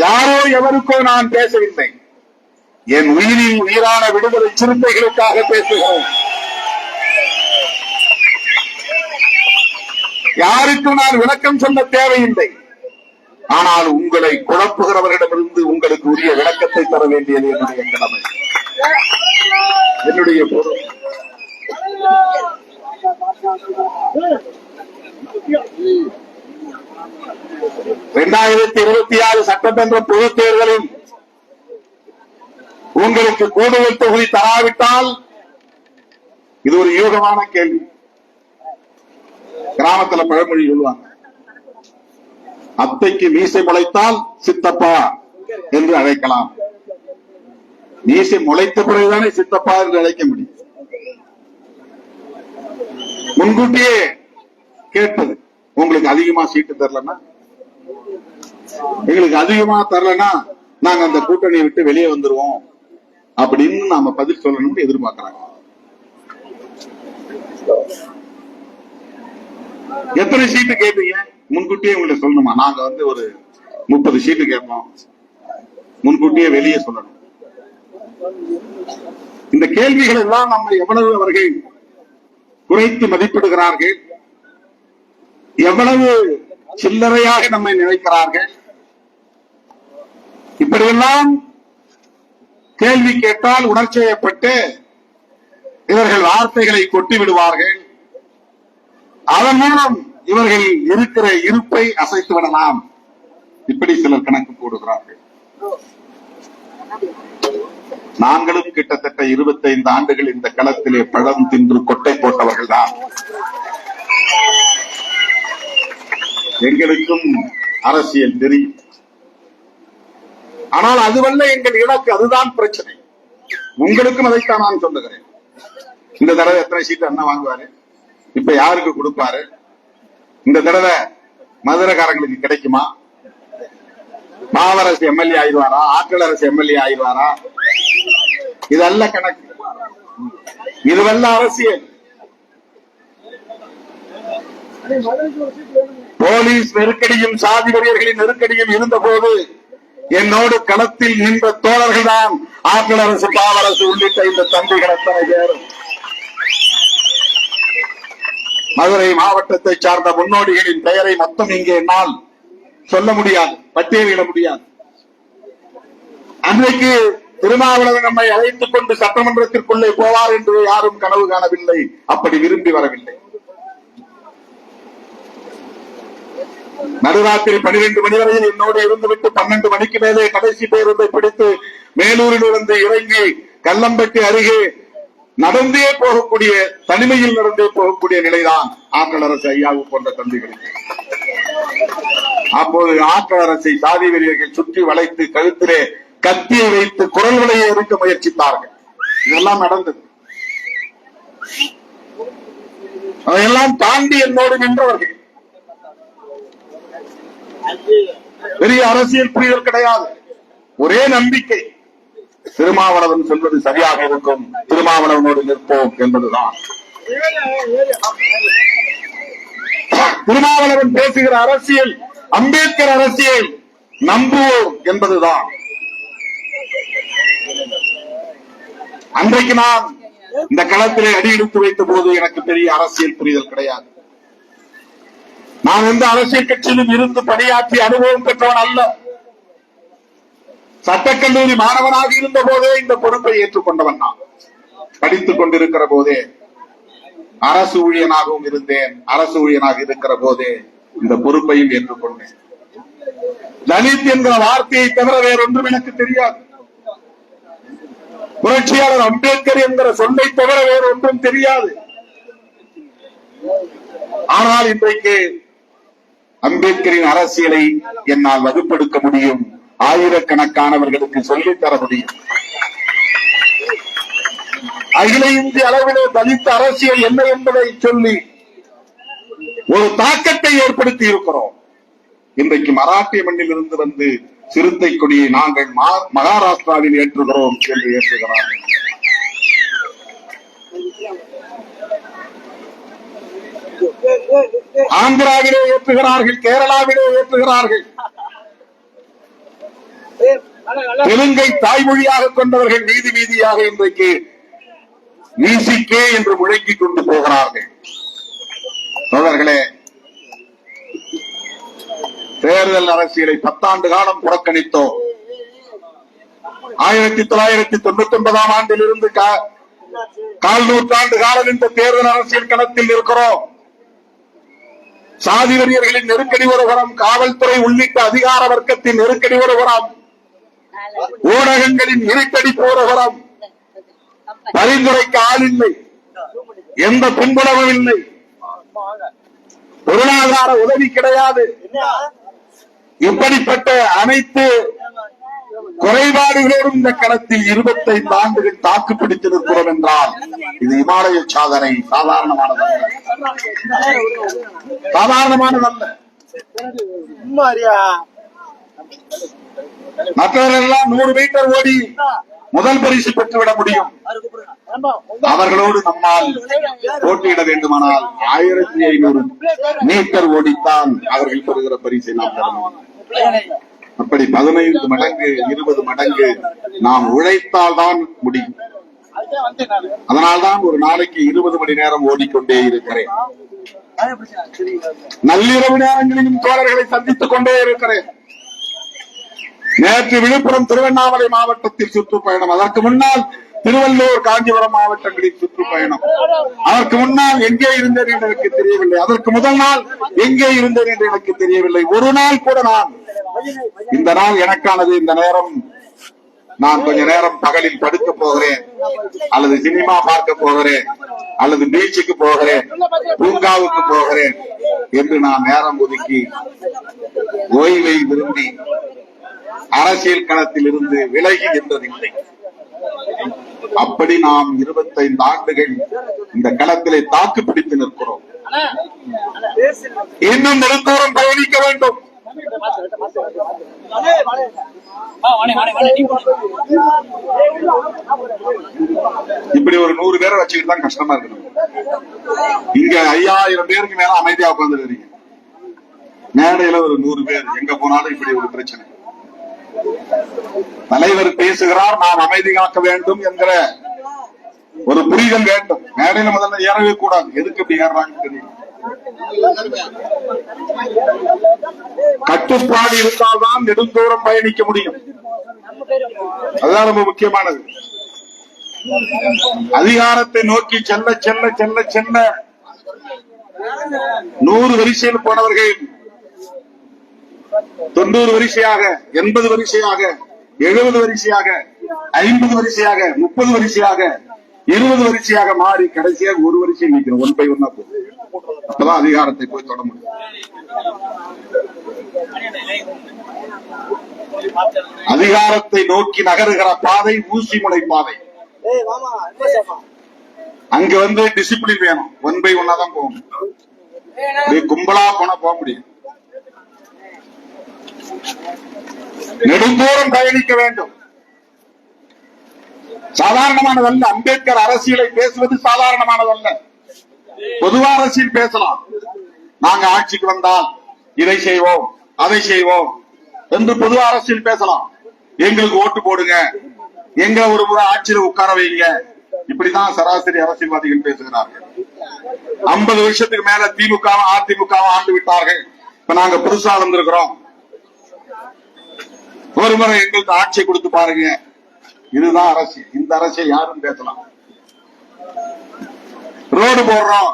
யாரோ எவருக்கோ நான் பேசவில்லை. என் உயிரின் உயிரான விடுதலை சிறுத்தைகளுக்காக பேசுகிறோம். யாருக்கும் நான் விளக்கம் சொல்ல தேவையில்லை. ஆனால் உங்களை குழப்புகிறவர்களிடமிருந்து உங்களுக்கு உரிய விளக்கத்தை தர வேண்டியது என்னுடைய கடமை, என்னுடைய பொருள். 2026 சட்டமன்ற பொதுத் தேர்தலில் உங்களுக்கு கூடுதல் தொகுதி தராவிட்டால் இது ஒரு யூகமான கேள்வி. கிராமத்துல பழமொழி சொல்லுவாங்க, அத்தைக்கு மீசை முளைத்தால் சித்தப்பா என்று அழைக்கலாம். மீசை முளைத்த பிறகுதானே சித்தப்பா என்று அழைக்க முடியும். முன்கூட்டியே கேட்பது, உங்களுக்கு அதிகமா சீட்டு தரலன்னா, எங்களுக்கு அதிகமா தரலன்னா நாங்க அந்த கூட்டணியை விட்டு வெளியே வந்துருவோம் அப்படின்னு நாம பதில் சொல்லணும்னு எதிர்பார்க்கிறாங்க. எத்தனை சீட்டு கேட்பீங்க முன்கூட்டியே உங்களுக்கு சொல்லணுமா? நாங்க ஒரு 30 சீட்டு கேட்போம், முன்கூட்டியே வெளியே சொல்லணும். இந்த கேள்விகள் எல்லாம் நம்ம எவ்வளவு அவர்கள் குறைத்து மதிப்பிடுகிறார்கள், எவ்வளவு சில்லறையாக நம்மை நினைக்கிறார்கள். இப்படியெல்லாம் கேள்வி கேட்டால் உணர்ச்சியப்பட்டு இவர்கள் வார்த்தைகளை கொட்டி விடுவார்கள். அதன் மூலம் இவர்கள் இருக்கிற இருப்பை அசைத்து விடலாம். இப்படி சிலர் கணக்கு போடுகிறார்கள். நாங்களும் கிட்டத்தட்ட 25 ஆண்டுகள் இந்த களத்திலே பழம் தின்று கொட்டை போட்டவர்கள் தான். எங்களுக்கும் அரசியல் தெரியும். ஆனால் அதுவல்ல எங்கள் இலக்கு, அதுதான் பிரச்சனை. உங்களுக்கும் அதைத்தான் நான் சொல்லுகிறேன். இந்த தடவை எத்தனை சீட்டு அண்ணா வாங்குவாரு, இப்ப யாருக்கு கொடுப்பாரு, இந்த தடவை மதுரைக்காரங்களுக்கு கிடைக்குமா, மாவரசு எம்எல்ஏ ஆயிடுவாரா, ஆற்றல் அரசு எம்எல்ஏ ஆயிடுவாரா, இதல்ல கணக்கு, இதுவல்ல அரசியல். போலீஸ் நெருக்கடியும் சாதி வெறியர்களின் நெருக்கடியும் இருந்த போது என்னோடு களத்தில் நின்ற தோழர்கள் தான் ஆற்றல் அரசு, பாவரசு உள்ளிட்ட இந்த தம்பிகள் அத்தனை பேரும். மதுரை மாவட்டத்தை சார்ந்த முன்னோடிகளின் பெயரை மொத்தம் இங்கே என்னால் சொல்ல முடியாது, பட்டியலிட முடியாது. அன்றைக்கு திருமாவளவன் நம்மை அழைத்துக் கொண்டு சட்டமன்றத்திற்குள்ளே போவார் என்று யாரும் கனவு காணவில்லை, அப்படி விரும்பி வரவில்லை. நடுராத்திரி 12 மணி வரையில் என்னோடு இருந்துவிட்டு 12 மணிக்கு மேலே கடைசி பேருந்தை பிடித்து மேலூரில் இருந்து இறங்கி கல்லம்பட்டி அருகே நடந்தே போகக்கூடிய, தனிமையில் நடந்தே போகக்கூடிய நிலைதான் ஆற்றல் அரசு ஐயாவு போன்ற தம்பிகளுக்கு. அப்போது ஆற்றல் அரசை சாதி வெறியர்கள் சுற்றி வளைத்து கழுத்திலே கத்தியை வைத்து குரல் விலையை எடுக்க முயற்சித்தார்கள். இதெல்லாம் நடந்தது. அதையெல்லாம் தாண்டி என்னோடு நின்றவர்கள். பெரிய அரசியல் புரிதல் கிடையாது, ஒரே நம்பிக்கை, திருமாவளவன் சொல்வது சரியாக இருக்கும், திருமாவளவனோடு நிற்போம் என்பதுதான். திருமாவளவன் பேசுகிற அரசியல் அம்பேத்கர் அரசியல், நம்புவோம் என்பதுதான். அன்றைக்கு நான் இந்த களத்திலே அடியெடுத்து வைத்த போது எனக்கு பெரிய அரசியல் புரிதல் கிடையாது. நான் எந்த அரசியல் கட்சியிலும் இருந்து பணியாற்றி அனுபவம் பெற்றவன் அல்ல. சட்டக்கல்லூரி மாணவனாக இருந்த போதே இந்த பொறுப்பை ஏற்றுக்கொண்டவன் நான். படித்துக் கொண்டிருக்கிற போதே அரசு ஊழியனாகவும் இருந்தேன். அரசு ஊழியனாக இருக்கிற போதே இந்த பொறுப்பையும் ஏற்றுக்கொண்டேன். தலித் என்கிற வார்த்தையை தவிர வேறொன்றும் எனக்கு தெரியாது. புரட்சியாளர் அம்பேத்கர் என்கிற சொல்லை தவிர வேறு ஒன்றும் தெரியாது. ஆனால் இன்றைக்கு அம்பேத்கரின் அரசியலை என்னால் வகுப்பெடுக்க முடியும், ஆயிரக்கணக்கானவர்களுக்கு சொல்லித்தர முடியும். அகில இந்திய அளவிலே தலித் அரசியல் என்ன என்பதை சொல்லி ஒரு தாக்கத்தை ஏற்படுத்தி இருக்கிறோம். இன்றைக்கு மராட்டிய மண்ணில் இருந்து வந்து சிறுத்தை கொடியை நாங்கள் மகாராஷ்டிராவில் ஏற்றுகிறோம் என்று ஏற்றுகிறார்கள். ஆந்திராவிலே ஏற்றுகிறார்கள், கேரளாவிலே ஏற்றுகிறார்கள். தெலுங்கை தாய்மொழியாக கொண்டவர்கள் வீதி வீதியாக இன்றைக்கு விசிகே என்று முழங்கிக் கொண்டு போகிறார்கள். தோழர்களே, தேர்தல் அரசியலை 10 ஆண்டு காலம் புறக்கணித்தோம். 1999ஆம் ஆண்டிலிருந்து கால் நூற்றாண்டு காலம் இந்த தேர்தல் அரசியல் களத்தில் இருக்கிறோம். சாதி வெறியர்களின் நெருக்கடி ஒருபுறம், காவல்துறை உள்ளிட்ட அதிகார வர்க்கத்தின் நெருக்கடி ஒருபுறம், ஊடகங்களின் நெருக்கடி ஒருபுறம், பரிந்துரைக்க ஆள் இல்லை, எந்த பின்புலமும் இல்லை, பொருளாதார உதவி கிடையாது. இப்படிப்பட்ட அனைத்து குறைபாடுகளோடும் இந்த களத்தில் 25 ஆண்டுகள் தாக்கு பிடித்திருக்கிறோம் என்றால் இது இமாலய சாதனை, சாதாரணமானதல்ல. மற்றவர்களெல்லாம் 100 மீட்டர் ஓடி முதல் பரிசு பெற்றுவிட முடியும். அவர்களோடு நம்மால் போட்டியிட வேண்டுமானால் 1500 மீட்டர் ஓடித்தான் அவர்கள் பெறுகிற பரிசை நாம் பெற முடியும். அப்படி 15 மடங்கு 20 மடங்கு நாம் உழைத்தால் தான் முடியும். அதனால்தான் ஒரு நாளைக்கு 20 மணி நேரம் ஓடிக்கொண்டே இருக்கிறேன். நள்ளிரவு நேரங்களிலும் தோழர்களை சந்தித்துக் கொண்டே இருக்கிறேன். நேற்று விழுப்புரம் திருவண்ணாமலை மாவட்டத்தில் சுற்றுப்பயணம், அதற்கு முன்னால் திருவள்ளூர் காஞ்சிபுரம் மாவட்டங்களில் சுற்றுப்பயணம், அதற்கு முன்னால் எங்கே இருந்தேன் என்று எனக்கு தெரியவில்லை, அதற்கு முதல் நாள் எங்கே இருந்தேன் என்று எனக்கு தெரியவில்லை. ஒரு நாள் கூட நான் இந்த நாள் எனக்கானது, இந்த நேரம் நான் கொஞ்ச நேரம் பகலில் படுக்க போகிறேன், அல்லது சினிமா பார்க்க போகிறேன், அல்லது பீச்சுக்கு போகிறேன், பூங்காவுக்கு போகிறேன் என்று நான் நேரம் ஒதுக்கி ஓய்வை விரும்பி அரசியல் களத்தில் இருந்து விலகி என்றதில்லை. அப்படி நாம் 25 ஆண்டுகள் இந்த களத்திலே தாக்கு பிடித்து நிற்கிறோம். இன்னும் நெடுந்தூரம் பயணிக்க வேண்டும். இப்படி ஒரு 100 பேரை வச்சுக்கிட்டு தான் கஷ்டமா இருக்கணும். இங்க 5000 பேருக்கு மேல அமைதியா உட்கார்ந்து மேடையில ஒரு 100 பேர், எங்க போனாலும் இப்படி ஒரு பிரச்சனை. தலைவர் பேசுகிறார், நாம் அமைதி காக்க வேண்டும் என்கிற ஒரு புரிதல் வேண்டும். மேடையில முதல்ல ஏறவே கூடாது. எதுக்கு இப்படி ஏறாங்கன்னு தெரியும். கட்டுப்பாடு இருந்தால்தான் நெடுந்தூரம் பயணிக்க முடியும். அதுதான் ரொம்ப முக்கியமானது. அதிகாரத்தை நோக்கி செல்ல செல்ல செல்ல செல்ல 100 வரிசையில் போனவர்கள் 90 வரிசையாக, 80 வரிசையாக, 70 வரிசையாக, 50 வரிசையாக, 30 வரிசையாக, 20 வரிசையாக மாறி கடைசியாக ஒரு வரிசை நிற்கிறோம். 1 by 1 போகும். அப்பதான் அதிகாரத்தை போய் தொட முடியும். அதிகாரத்தை நோக்கி நகருகிற பாதை ஊசி முனை பாதை. அங்க டிசிப்ளின் வேணும். 1 by 1 தான் போகணும். கும்பலா போனா போக முடியும். நெடுந்தூரம் பயணிக்க வேண்டும். சாதாரணமானதல்ல. அம்பேத்கர் அரசியலை பேசுவது சாதாரணமானதல்ல. பொதுவா அரசியல் பேசலாம். நாங்க ஆட்சிக்கு வந்தால் இதை செய்வோம், அதை செய்வோம் என்று பொதுவா அரசியல் பேசலாம். எங்களுக்கு ஓட்டு போடுங்க, எங்க ஒரு முறை ஆட்சியில உட்கார வைங்க, இப்படிதான் சராசரி அரசியல்வாதிகள் பேசுகிறார்கள். 50 வருஷத்துக்கு மேல திமுக அதிமுக ஆண்டு விட்டார்கள். இப்ப நாங்க புதுசா வந்திருக்கிறோம், ஒரு முறை எங்களுக்கு ஆட்சி கொடுத்து பாருங்க. இதுதான் அரசியல். இந்த அரசியல் யாரும் பேசலாம். ரோடு போடுறோம்,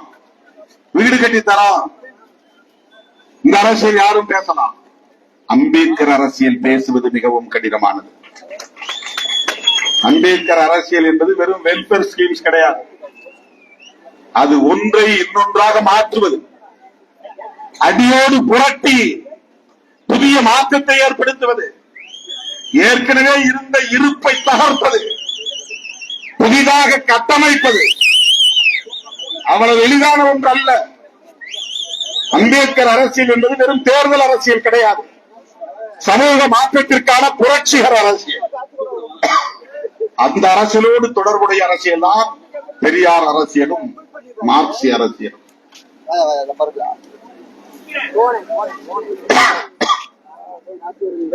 வீடு கட்டி தரோம், இந்த அரசியல் யாரும் பேசலாம். அம்பேத்கர் அரசியல் பேசுவது மிகவும் கடினமானது. அம்பேத்கர் அரசியல் என்பது வெறும் வெல்ஃபேர் ஸ்கீம்ஸ் கிடையாது. அது ஒன்றை இன்னொன்றாக மாற்றுவது, அடியோடு புரட்டி புதிய மாற்றத்தை ஏற்படுத்துவது, ஏற்கனவே இருந்த இருப்பை தகர்ப்பது, புதிதாக கட்டமைப்பது அவ்வளவு எளிதான ஒன்று அல்ல. அம்பேத்கர் அரசியல் என்பது வெறும் தேர்தல் அரசியல் கிடையாது. சமூக மாற்றத்திற்கான புரட்சிகர அரசியல். அந்த அரசியலோடு தொடர்புடைய அரசியல் தான் பெரியார் அரசியலும் மார்க்சிய அரசியலும்.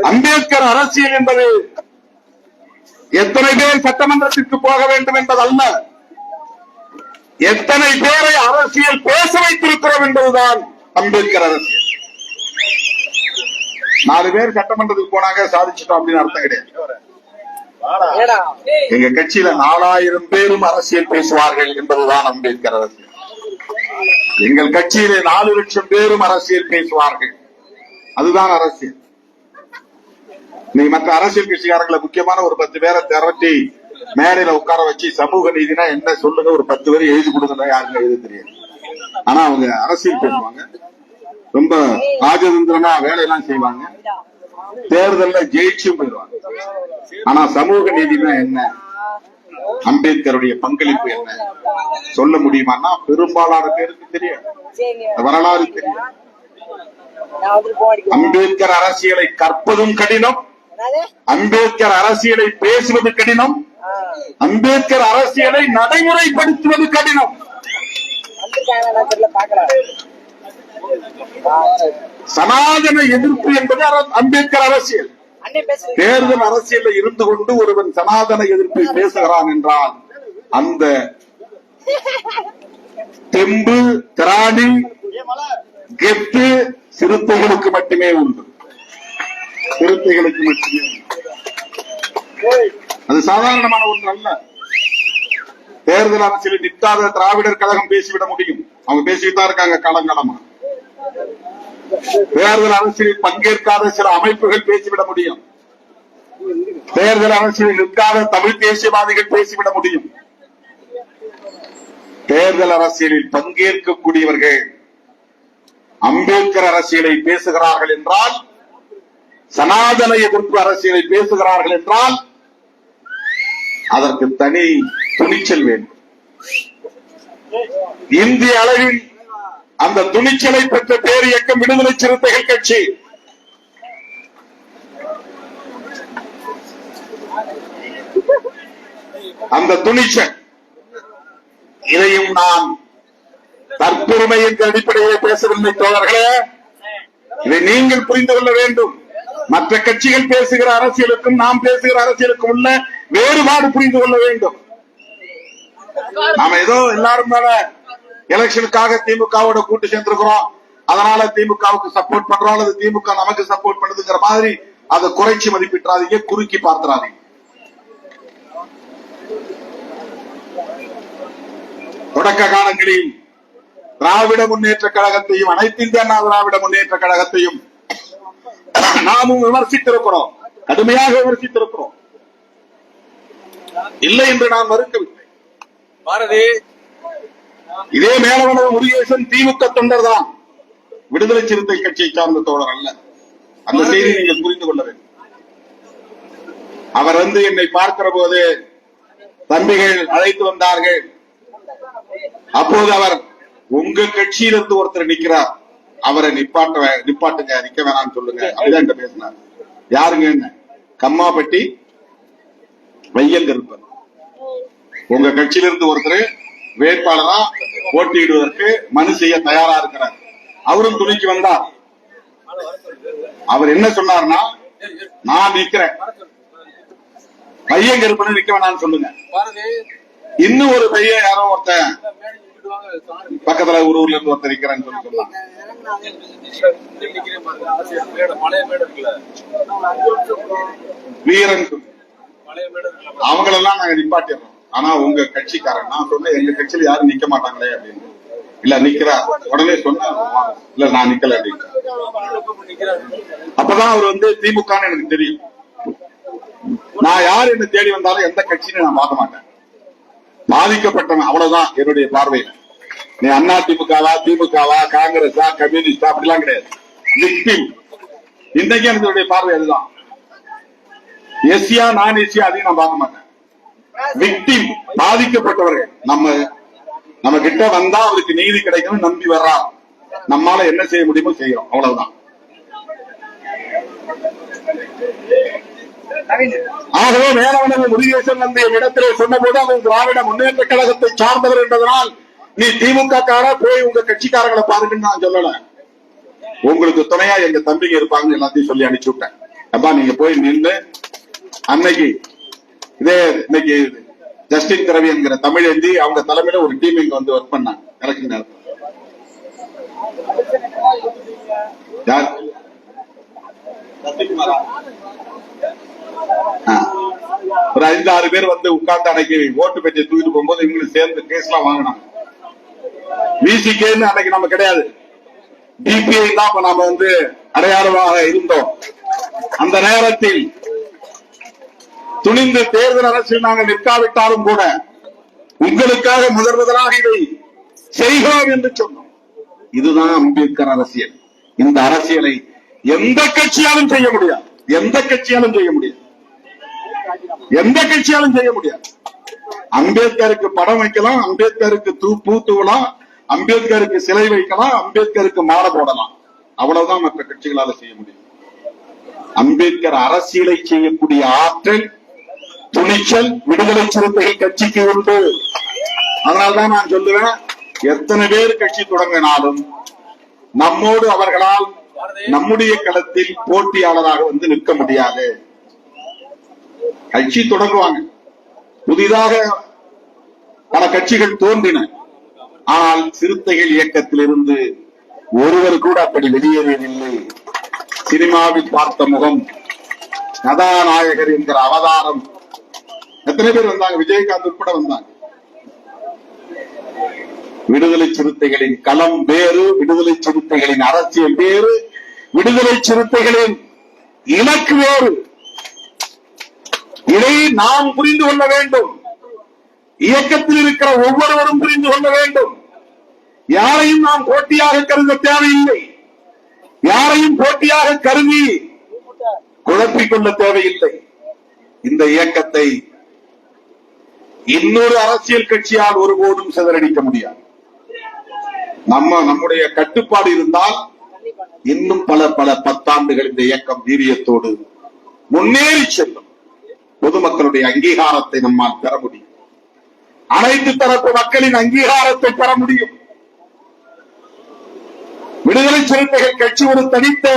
அம்பேத்கர் அரசியல் என்பது எத்தனை பேர் சட்டமன்றத்திற்கு போக வேண்டும் என்பதல்ல, எத்தனை பேரை அரசியல் பேச வைத்திருக்கிறோம் என்பதுதான் அம்பேத்கர் அரசியல். 4 பேர் சட்டமன்றத்துக்கு போனாங்க சாதிச்சிட்டோம் அப்படின்னு அர்த்தம் கிடையாது. எங்க கட்சியில 4000 பேரும் அரசியல் பேசுவார்கள் என்பதுதான் அம்பேத்கர் அரசியல். எங்கள் கட்சியிலே 4 லட்சம் பேரும் அரசியல் பேசுவார்கள், அதுதான் அரசியல். நீ மற்ற அரசியல் கட்சிக்காரங்களை முக்கியமான ஒரு 10 பேரை திரட்டி மேடையில உட்கார வச்சு சமூக நீதினா என்ன சொல்லுங்க, ஒரு 10 பேர் எழுதி கொடுங்க, யாருக்கும் எழுத தெரியாது. ஆனா அவங்க அரசியல் பேசுவாங்க, ரொம்ப ராஜதந்திரமா வேலையெல்லாம் செய்வாங்க, தேர்தல்ல ஜெயிச்சும் போயிடுவாங்க. ஆனா சமூக நீதினா என்ன, அம்பேத்கருடைய பங்களிப்பு என்ன சொல்ல முடியுமான்னா பெரும்பாலான பேருக்கு தெரியும், வரலாறு தெரியும். அம்பேத்கர் அரசியலை கற்பதும் கடினம், அம்பேத்கர் அரசியலை பேசுவது கடினம், அம்பேத்கர் அரசியலை நடைமுறைப்படுத்துவது கடினம். சனாதன எதிர்ப்பு என்பது அம்பேத்கர் அரசியல். தேர்தல் அரசியல் இருந்து கொண்டு ஒருவன் சனாதன எதிர்ப்பை பேசுகிறான் என்றால் அந்த தெம்பு, திராணி, கெத்து சிறுத்தைகளுக்கு மட்டுமே உண்டு, சிறுத்தைகளுக்கு மட்டுமே உண்டு. அது சாதாரணமான ஒன்று அல்ல. தேர்தல் அரசியலில் நிற்காத திராவிடர் கழகம் பேசிவிட முடியும், அவங்க பேசிட்டு தான் இருக்காங்க காலங்காலமா. தேர்தல் அரசியலில் பங்கேற்காத சில அமைப்புகள் பேசிவிட முடியும், தேர்தல் அரசியலில் நிற்காத தமிழ் தேசியவாதிகள் பேசிவிட முடியும். தேர்தல் அரசியலில் பங்கேற்கக்கூடியவர்கள் அம்பேத்கர் அரசியலை பேசுகிறார்கள் என்றால், சனாதன எதிர்ப்பு அரசியலை பேசுகிறார்கள் என்றால் அதற்கு தனி துணிச்சல் வேண்டும். இந்திய அளவில் அந்த துணிச்சலை பெற்ற பேர் இயக்கம் விடுதலை சிறுத்தைகள் கட்சி. அந்த துணிச்சல், இதையும் நான் தற்பெருமை என்ற அடிப்படையில் பேசவில்லை தோழர்களே, இதை நீங்கள் புரிந்து கொள்ள வேண்டும். மற்ற கட்சிகள் பேசுகிற அரசியலுக்கும் நாம் பேசுகிற அரசியலுக்கும் உள்ள வேறுபாடு புரிந்து கொள்ள வேண்டும். நாம ஏதோ எல்லாரும் மேல எலெக்ஷனுக்காக திமுகவோட கூட்டு சேர்ந்திருக்கிறோம், அதனால திமுகவுக்கு சப்போர்ட் பண்றோம், அல்லது திமுக நமக்கு சப்போர்ட் பண்ணுதுங்கிற மாதிரி அதை குறைச்சி மதிப்பிட்டாதீங்க, குறுக்கி பார்த்துறாதீங்க. தொடக்க காலங்களில் திராவிட முன்னேற்ற கழகத்தையும் அனைத்து இந்திய அண்ணா திராவிட முன்னேற்ற கழகத்தையும் நாமும் விமர்சித்திருக்கிறோம், கடுமையாக விமர்சித்திருக்கிறோம், இல்லை என்று நான் மறுக்கவில்லை. இதே மேலவனது முருகேசன் திமுக தொண்டர் தான், விடுதலை சிறுத்தை கட்சியை சார்ந்த தோழர் அல்ல. அந்த செய்தியை நீங்கள் புரிந்து கொள்ள வேண்டும். அவர் வந்து என்னை பார்க்கிற போது தம்பிகள் அழைத்து வந்தார்கள். அப்போது அவர், உங்க கட்சியிலிருந்து ஒருத்தர் நிக்கிறார், அவரை நிப்பாட்டுங்க, நிக்க வேணாம்னு சொல்லுங்க, அப்படிதான் பேசினார். யாருங்க? என்ன கம்மாப்பட்டி வையல் கருப்பன். உங்க கட்சியிலிருந்து ஒருத்தர் வேட்பாளரா போட்டியிடுவதற்கு மனு செய்ய தயாரா இருக்கிறார். அவரும் துணைக்கு வந்தார். அவர் என்ன சொன்னார்னா, நான் நிக்கிறேன், பையன் கருப்பன் நிக்க வேணாம்னு சொல்லுங்க. இன்னும் ஒரு பையன் யாரோ ஒருத்தன் பக்கத்துல ஒரு ஊர்ல இருந்து ஒருத்தர் நிக்கிறேன்னு சொல்லி சொன்னாங்க. வீரன் அவங்களெல்லாம் நாங்க நிப்பாட்டிடுறோம். ஆனா உங்க கட்சிக்காரன், நான் சொன்ன எங்க கட்சியில யாரும் நிக்க மாட்டாங்களே அப்படின்னு. இல்ல நிக்கிறா, உடனே சொன்ன, இல்ல நான் நிக்கல அப்படின்னு. அப்பதான் அவர் வந்து திமுகன்னு எனக்கு தெரியும். நான் யார் என்ன தேடி வந்தாலும் எந்த கட்சின்னு நான் பார்க்க மாட்டேன். பாதிக்கப்பட்டவன் அவ்வளவுதான் என்னுடைய பார்வையில. நீ அண்ணா திமுகவா, திமுகவா, காங்கிரஸா, கம்யூனிஸ்டா அப்படிலாம் கிடையாது. விக்டிம். இன்னைக்கு என்னுடைய பார்வை அதுதான். எஸ்சியா நான் எஸ்சியா அதையும் நான் பார்க்க மாட்டேன். விக்டிம், பாதிக்கப்பட்டவர்கள். நம்ம கிட்ட வந்தா அவருக்கு நீதி கிடைக்கணும் நம்பி வர்றா, நம்மால என்ன செய்ய முடியுமோ செய்யறோம், அவ்வளவுதான். ஆகவே மேலவனது முருகேசன் வந்து என் இடத்திலே சொன்ன போது அவன் திராவிட முன்னேற்ற கழகத்தை சார்ந்தவர் என்பதனால் நீ திமுக கார போய் உங்க கட்சிக்காரங்களை பாருங்கன்னு நான் சொல்லல. உங்களுக்கு துணையா எங்க தம்பிங்க இருப்பாங்க எல்லாத்தையும் சொல்லி அனுப்பிச்சு விட்டேன். அப்பா நீங்க போய் நின்று அன்னைக்கு இதே இன்னைக்கு ஜஸ்டின் திரவி என்கிற தமிழேந்தி அவங்க தலைமையில ஒரு டீம் இங்க வந்து ஒர்க் பண்ணாங்க எலெக்ஷன் நேரத்தில். யார் ஒரு 5-6 பேர் வந்து உட்கார்ந்து அன்னைக்கு ஓட்டு பெட்டியை தூக்கிட்டு போகும்போது இவங்களுக்கு சேர்ந்து கேஸ் எல்லாம் வாங்கினாங்க. விசிகேன்னு அன்னைக்கு நம்ம கிடையாது, டிபிஐ தான் நாம வந்து அடையாளமாக இருந்தோம். அந்த நேரத்தில் துணிந்து தேர்தல் அரசில் நாங்கள் நிற்காவிட்டாலும் கூட உங்களுக்காக முதலாக இதை செய்கிறோம் என்று சொன்னோம். இதுதான் அம்பேத்கர் அரசியல். இந்த அரசியலை எந்த கட்சியாலும் செய்ய முடியாது, எந்த கட்சியாலும் செய்ய முடியாது, எந்த கட்சியாலும் செய்ய முடியாது. அம்பேத்கருக்கு படம் வைக்கலாம், அம்பேத்கருக்கு பூ தூவலாம், அம்பேத்கருக்கு சிலை வைக்கலாம், அம்பேத்கருக்கு மாலை போடலாம், அவ்வளவுதான் மற்ற கட்சிகளால செய்ய முடியும். அம்பேத்கர் அரசியலை செய்யக்கூடிய ஆற்றல், துணிச்சல் விடுதலை சிறுத்தைகள் கட்சிக்கு உண்டு. அதனால்தான் நான் சொல்லுவேன், எத்தனை பேர் கட்சி தொடங்கினாலும் நம்மோடு அவர்களால் நம்முடைய களத்தில் போட்டியாளராக வந்து நிற்க முடியாது. கட்சி தொடங்குவாங்க, புதிதாக பல கட்சிகள் தோன்றின, ஆனால் சிறுத்தைகள் இயக்கத்திலிருந்து ஒருவர் கூட அப்படி வெளியேறவில்லை. சினிமாவில் பார்த்த முகம், கதாநாயகர் என்கிற அவதாரம், எத்தனை பேர் வந்தாங்க? விஜயகாந்த் உட்பட வந்தாங்க. விடுதலை சிறுத்தைகளின் களம் வேறு, விடுதலை சிறுத்தைகளின் அரசியல் வேறு, விடுதலை சிறுத்தைகளின் இலக்கு வேறு. இதை நாம் புரிந்து கொள்ள வேண்டும். இயக்கத்தில் இருக்கிற ஒவ்வொருவரும் புரிந்து கொள்ள வேண்டும். யாரையும் நாம் போட்டியாக கருத தேவையில்லை, யாரையும் போட்டியாக கருதி குழப்பிக் கொள்ள தேவையில்லை. இந்த இயக்கத்தை இன்னொரு அரசியல் கட்சியால் ஒருபோதும் சிதறடிக்க முடியாது. நம்முடைய கட்டுப்பாடு இருந்தால் இன்னும் பல 10 ஆண்டுகள் இந்த இயக்கம் வீரியத்தோடு முன்னேறி செல்லும். பொதுமக்களுடைய அங்கீகாரத்தை நம்மால் பெற முடியும், அனைத்து தரப்பு மக்களின் அங்கீகாரத்தை பெற முடியும். விடுதலை சிறுத்தைகள் கட்சி ஒரு தனித்த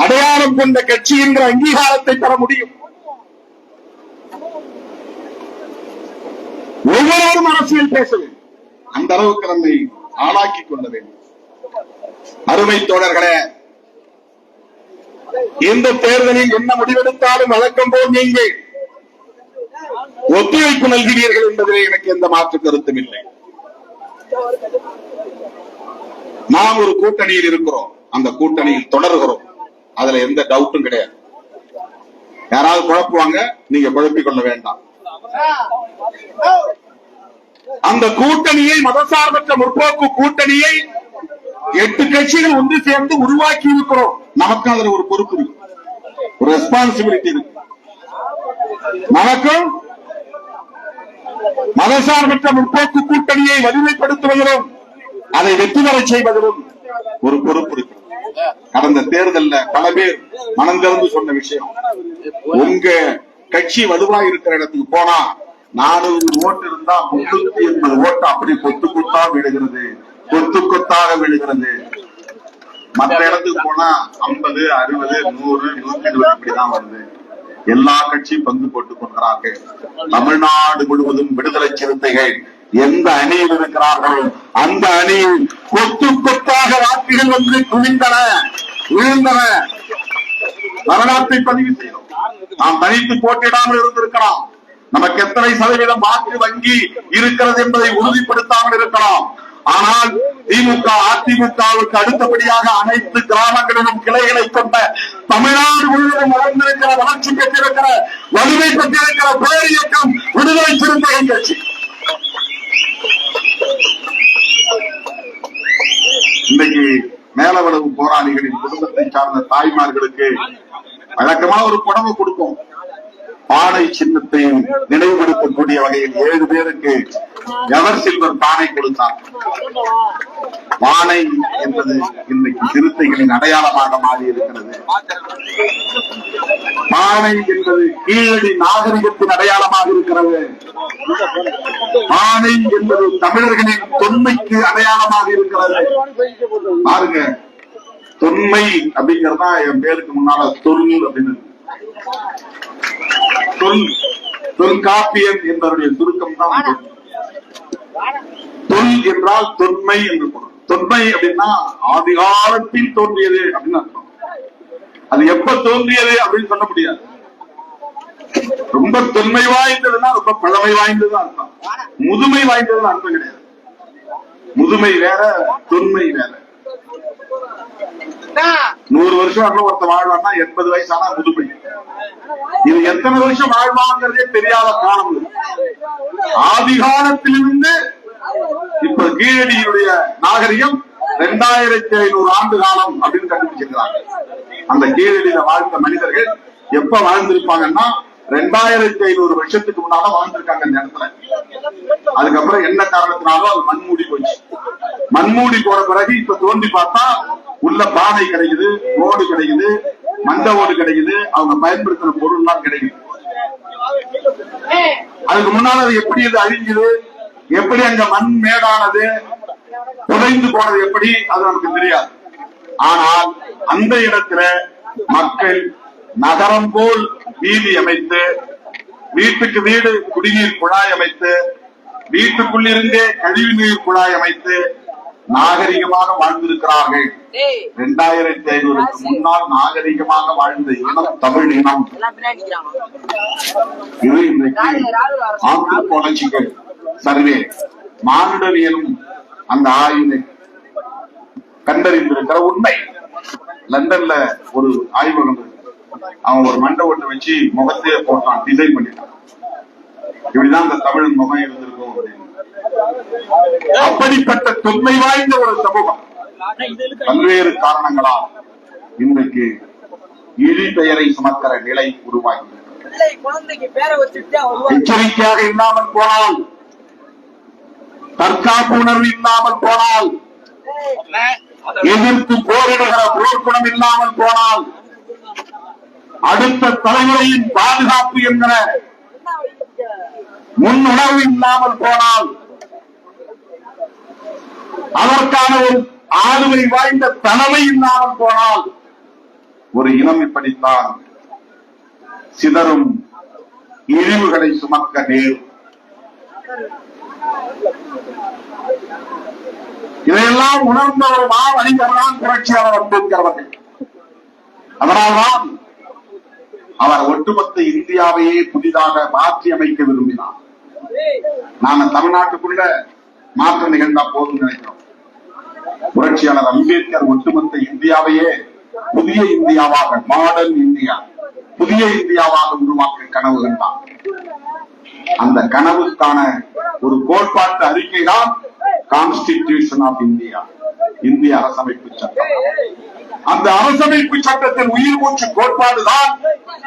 அடையாளம் கொண்ட கட்சி என்கிற அங்கீகாரத்தை பெற முடியும். ஒவ்வொருவரும் அரசியல் பேச வேண்டும், அந்த அளவுக்கு நம்மை ஆளாக்கி கொள்ள வேண்டும். அருமை தோழர்களே, இந்த தேர்தலில் என்ன முடிவெடுத்தாலும் வழக்கம் போல் நீங்கள் ஒத்துழைப்பு நல்கிறீர்கள் என்பதிலே எனக்கு எந்த மாற்று கருத்தும் இல்லை. நாம் ஒரு கூட்டணியில் இருக்கிறோம், அந்த கூட்டணியில் தொடர்கிறோம், அதுல எந்த டவுட்டும் கிடையாது. யாராவது குழப்புவாங்க, நீங்க குழப்பிக் கொள்ள வேண்டாம். அந்த கூட்டணியை, மதசார்பற்ற முற்போக்கு கூட்டணியை 8 கட்சிகள் ஒன்று சேர்ந்து உருவாக்கி இருக்கிறோம். நமக்கு அதுல ஒரு பொறுப்பு இருக்கு, ஒரு ரெஸ்பான்சிபிலிட்டி இருக்கு. நமக்கும் மதசார்பற்ற முற்போக்கு கூட்டணியை வலிமைப்படுத்துவதிலும் அதை வெற்றி பெற செய்வதிலும் ஒரு பொறுப்பு இருக்கு. கடந்த தேர்தலில் பல பேர் மனம் திறந்து சொன்ன விஷயம், உங்க கட்சி வலுவா இருக்கிற இடத்துக்கு போனா 400 ஓட்டு இருந்தா 380 ஓட்டு அப்படி கொத்து கொத்தா விழுகிறது, கொத்து கொத்தாக விழுகிறது. மற்ற இடத்துக்கு போனா 50, 60, 100, 120 இப்படிதான் வருது. எல்லா கட்சியும் பங்கு போட்டுக் கொள்கிறார்கள். தமிழ்நாடு முழுவதும் விடுதலை சிறுத்தைகள் எந்த அணியில் இருக்கிறார்கள், அந்த அணியில் கொத்து கொத்தாக வாக்குகள் வந்து குவிந்தன, விழுந்தன. வரலாற்றை பதிவு செய்யும். நாம் தனித்து போட்டியிடாமல் இருந்திருக்கலாம், நமக்கு எத்தனை சதவீதம் வாக்கு வங்கி இருக்கிறது என்பதை உறுதிப்படுத்தாமல் இருக்கலாம். ஆனால் திமுக, அதிமுகவுக்கு அடுத்தபடியாக அனைத்து கிராமங்களிலும் கிளைகளை கொண்ட தமிழ்நாடு முழுவதும் வளர்ந்திருக்கிற, வளர்ச்சி பெற்றிருக்கிற, வலிமை பெற்றிருக்கிற பேர் இயக்கம் விடுதலை சிறுத்தைகள் கட்சி. இன்னைக்கு மேலவளவு போராளிகளின் குடும்பத்தை சார்ந்த தாய்மார்களுக்கு வழக்கமா ஒரு புடவை கொடுப்போம். பானை சின்னத்தையும் நினைவுபடுத்தக்கூடிய வகையில் 7 பேருக்கு எவர் சில்வர் பானை கொடுத்தார். பானை என்பது இன்னைக்கு சிறுத்தைகளின் அடையாளமாக மாறி இருக்கிறது. பானை என்பது கீழடி நாகரிகத்தின் அடையாளமாக இருக்கிறது. பானை என்பது தமிழர்களின் தொன்மைக்கு அடையாளமாக இருக்கிறது. பாருங்க, தொன்மை அப்படிங்கறதா என் பேருக்கு முன்னால தொல் அப்படின்னு. தொல்காப்பியன் என்பவருடைய சுருக்கம் தான் தொல் என்றால் தொன்மை என்று பொருள். தொன்மை அப்படின்னா ஆதிகாலத்தில் தோன்றியது அப்படின்னு அர்த்தம். அது எப்ப தோன்றியது அப்படின்னு சொல்ல முடியாது. ரொம்ப தொன்மை வாய்ந்ததுன்னா ரொம்ப பழமை வாய்ந்ததுதான் அர்த்தம். முதுமை வாய்ந்ததுன்னு அர்த்தம் கிடையாது. முதுமை வேற, தொன்மை வேற. 100 வருஷம் ஒருத்த வாழ்வான்னா 80 வயசானா முதுமை. இது எத்தனை வருஷம் வாழ்வாங்கிறதே தெரியாத காலம். ஆதிகாலத்திலிருந்து இப்ப கீழடியுடைய நாகரிகம் 2500 ஆண்டு காலம் அப்படின்னு கண்டுபிடிச்சிருக்கிறாங்க. அந்த கீழடியில வாழ்ந்த மனிதர்கள் எப்ப வாழ்ந்திருப்பாங்கன்னா 2500 வருஷத்துக்கு முன்னால வாழ்ந்திருக்காங்க இந்த இடத்துல. அதுக்கப்புறம் என்ன காரணத்தினாலும் அது மண்மூடி போச்சு. மண்மூடி போற பிறகு இப்ப தோண்டி பார்த்தா உள்ள பானை கிடைக்குது, ஓடு கிடைக்குது, மஞ்ச ஓடு கிடைக்குது, அவங்க பயன்படுத்தின பொருள் எல்லாம் கிடைக்குது. அதுக்கு முன்னால அது எப்படி இது அழிஞ்சது, எப்படி அங்க மண் மேடானது, புதைந்து போனது எப்படி, அது நமக்கு தெரியாது. ஆனால் அந்த இடத்துல மக்கள் நகரம் போல் வீதி அமைத்து, வீட்டுக்கு வீடு குடிநீர் குழாய் அமைத்து, வீட்டுக்குள்ளிருந்தே கழிவு நீர் குழாய் அமைத்து நாகரிகமாக வாழ்ந்திருக்கிறார்கள். 2500 முன்னால் நாகரிகமாக வாழ்ந்த இனம் தமிழ் இனம். இது இன்றைக்கு ஆந்த்ரோபாலஜிக்கல் சர்வே மானுடவியலும் அந்த ஆய்வு கண்டறிந்திருக்கிற உண்மை. லண்டன்ல ஒரு ஆய்வகம், அவன் ஒரு மண்டை ஒட்டு வச்சு முகத்தையே போட்டான், டிசைன் பண்ணிட்டான். இப்படிதான் அந்த தமிழ் முகம் இருந்திருக்கும் அப்படின்னு. அப்படிப்பட்ட தொன்மை வாய்ந்த ஒரு சமூகம் பல்வேறு காரணங்களால் இன்றைக்கு இழி பெயரை சுமக்கிற நிலை உருவாகி எச்சரிக்கையாக இல்லாமல் போனால், தற்காப்பு உணர்வு இல்லாமல் போனால், எதிர்த்து போரிடுகிற போர்க்குணம் இல்லாமல் போனால், அடுத்த தலைமுறையின் பாதுகாப்பு என்கிற முன்னுணர்வு இல்லாமல் போனால், அதற்கான ஒரு ஆளுமை வாய்ந்த தலைமை இல்லாமல் போனால், ஒரு இனம் இப்படித்தான் சிதறும் இழிவுகளை சுமக்க நேரும். இதையெல்லாம் உணர்ந்த ஒரு மாவணிகர் தான் புரட்சியாளர் அம்பேத்கர். அதனால்தான் அவர் ஒட்டுமொத்த இந்தியாவையே புதிதாக மாற்றி அமைக்க விரும்பினார். நாம தமிழ்நாட்டுக்குள்ள மாற்றம் நிகழ்ந்தா போதும் நினைக்கிறோம். புரட்சியாளர் அம்பேத்கர் ஒட்டுமொத்த இந்தியாவையே புதிய இந்தியாவாக, மாடர்ன் இந்தியா, புதிய இந்தியாவாக உருவாக்க கனவு கண்டார். அந்த கனவுக்கான ஒரு கோட்பாட்டு அறிக்கை தான் கான்ஸ்டிடியூஷன் ஆஃப் இந்தியா, இந்திய அரசமைப்பு சட்டம். அந்த அரசமைப்பு சட்டத்தின் உயிர் மூச்சு கோட்பாடுதான்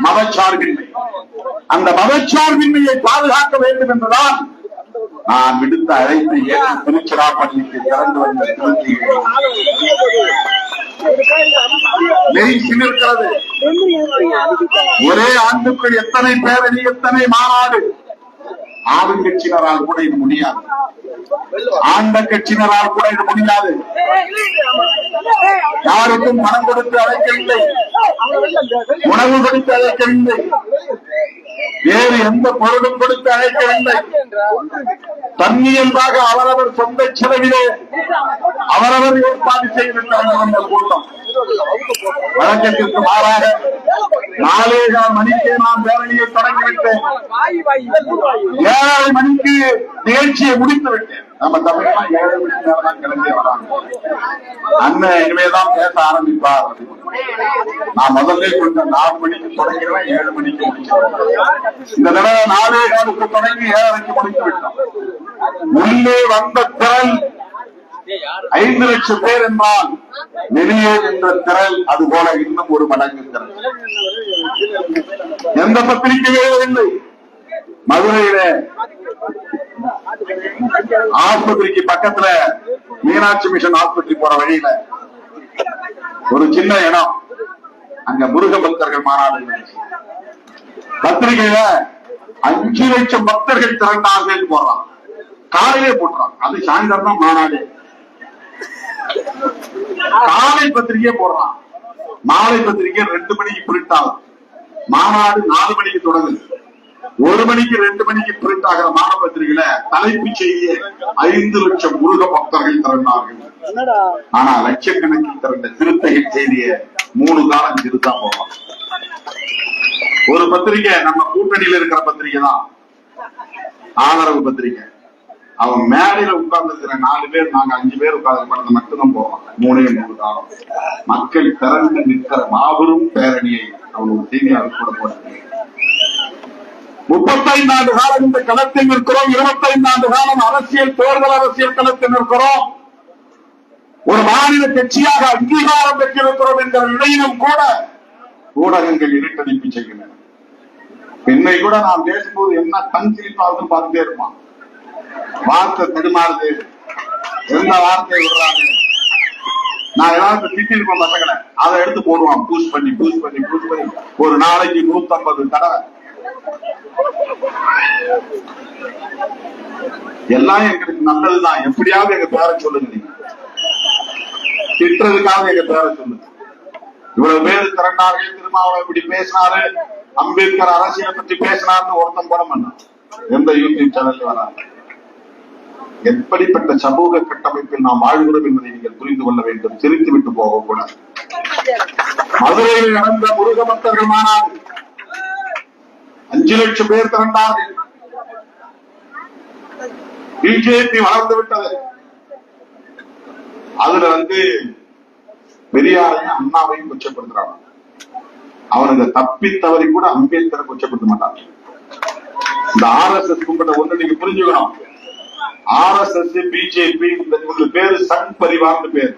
மதச்சார்பின்மை. அந்த மதச்சார்பின்மையை பாதுகாக்க வேண்டும் என்றுதான் நான் விடுத்த அழைப்பை ஏற்று திருச்சிராப்பள்ளிக்கு திறந்து வந்த இருக்கிறது. ஒரே ஆண்டுக்குள் எத்தனை பேரணி, எத்தனை மாநாடு. ஆளுங்கட்சியினரால் கூட இது முடியாது, ஆண்ட கட்சியினரால் கூட இது முடியாது. யாருக்கும் மனம் கொடுத்து அழைக்கவில்லை, உணவு கொடுத்து அழைக்கவில்லை, வேறு எந்த பொருளும் கொடுத்து அழைக்கவில்லை. தன்னியல்பாக அவரவர் சொந்த செலவிலே அவரவர் ஏற்பாடு செய்திருந்த கூட்டம். வழக்கத்திற்கு மாறாக 4:15 மணிக்கே நான் பேரணியை தொடங்கிவிட்டேன். 7:30 மணிக்கு நிகழ்ச்சியை முடித்து விட்டேன். நம்ம தமிழ்லாம் 7 மணி நேரம் தான் கிளம்பி வராங்க. அண்ணன் இனிமேதான் பேச ஆரம்பிப்பார். நான் முதல்ல கொஞ்சம் 4 மணிக்கு தொடங்கிறேன், 7 மணிக்கு முடிச்சு. இந்த தடவை 4:15 தொடங்கி 7:30 முடித்து விட்டோம். உள்ளே வந்த திரள் 5 லட்சம் பேர் என்றால் வெளியே என்ற திரள் அதுபோல இன்னும் ஒரு மடங்கு திரள். எந்த பத்திரிகையே இல்லை. மதுரையில ஆஸ்பத்திரிக்கு பக்கத்துல மீனாட்சி மிஷன் ஆஸ்பத்திரி போற வழியில ஒரு சின்ன இடம், அங்க முருக பக்தர்கள் மாநாடு. பத்திரிகையில 5 லட்சம் பக்தர்கள் திரண்டார்கள் போடுறான். காலையிலே போடுறான். அது சாயந்தரம் தான் மாநாடு. காலை பத்திரிகையே போடுறான். மாலை பத்திரிகை 2 மணிக்கு பிரிண்ட் ஆகும். மாநாடு 4 மணிக்கு தொடங்குது. 1 மணிக்கு 2 மணிக்கு பிரிண்ட் ஆகிற மாத பத்திரிகையில தலைப்பு செய்திய 5 லட்சம் முருக பக்தர்கள் திரண்டார்கள். ஆனா லட்சக்கணக்கில் திரண்ட சிறுத்தைகள் செய்திய 3 காலம் சிறுத்தா போவான். ஒரு பத்திரிகை நம்ம கூட்டணியில இருக்கிற பத்திரிகை தான் ஆதரவு பத்திரிகை. அவன் மேடையில உட்கார்ந்து இருக்கிற 4 பேர், நாங்க 5 பேர் உட்கார்ந்து படத்தை மட்டும்தான் போவான். 3 காலம் மக்கள் திரண்டு நிற்கிற மாபெரும் பேரணியை அவன் ஒரு செய்தியாக கூட போட்டு 35 ஆண்டு காலம் இந்த களத்தில் நிற்கிறோம். 25 ஆண்டு காலம் தேர்தல் அரசியல் களத்தில் நிற்கிறோம். ஒரு மாநில கட்சியாக அங்கீகாரம் பெற்றிருக்கிறோம் என்ற நிலையிலும் கூட ஊடகங்கள் இருட்டடிப்பு செய்கின்றன. என்னை கூட நான் பேசும்போது என்ன கண் சிரிப்பாவது பார்த்துட்டே இருப்பான். வார்த்தை தடுமாறுது, எந்த வார்த்தையை விடுறாரு. நான் ஏதாவது திட்டிருப்பேன் பசங்களை, அதை எடுத்து போடுவான். பூஸ் பண்ணி ஒரு நாளைக்கு 150 தடவை. எல்லாம் எங்களுக்கு நல்லதுதான். எப்படியாவது எங்க பேரை சொல்லுங்க. நீங்க திட்டுறதுக்காக எங்க பேரை சொல்லுங்க. இவ்வளவு பேர் திரண்டார்கள். திருமாவளவன் இப்படி பேசினாரு, அம்பேத்கர் அரசியலை பற்றி பேசினார்னு ஒருத்தம் போட மாட்டான். எந்த யூடியூப் சேனல்ல வராது. எப்படிப்பட்ட சமூக கட்டமைப்பில் நாம் வாழ்கிறோம் என்பதை நீங்கள் புரிந்து கொள்ள வேண்டும். சிரித்து விட்டு போகக்கூடாது. மதுரையில் நடந்த முருக பக்தர்கள் மாநாடு 5 லட்சம் பேர் திரண்டார்கள். பிஜேபி வளர்ந்து விட்டது. அதுல பெரியாரையும் அண்ணாவையும் கொச்சப்படுத்துறாங்க. அவனுக்கு தப்பி தவறி கூட அம்பேத்கரை கொச்சப்படுத்த மாட்டாங்க. இந்த RSS கும்பிட்ட ஒண்ணு நீங்க புரிஞ்சுக்கணும். RSS பிஜேபி உங்களுக்கு பேரு சங் பரிவார்னு பேரு.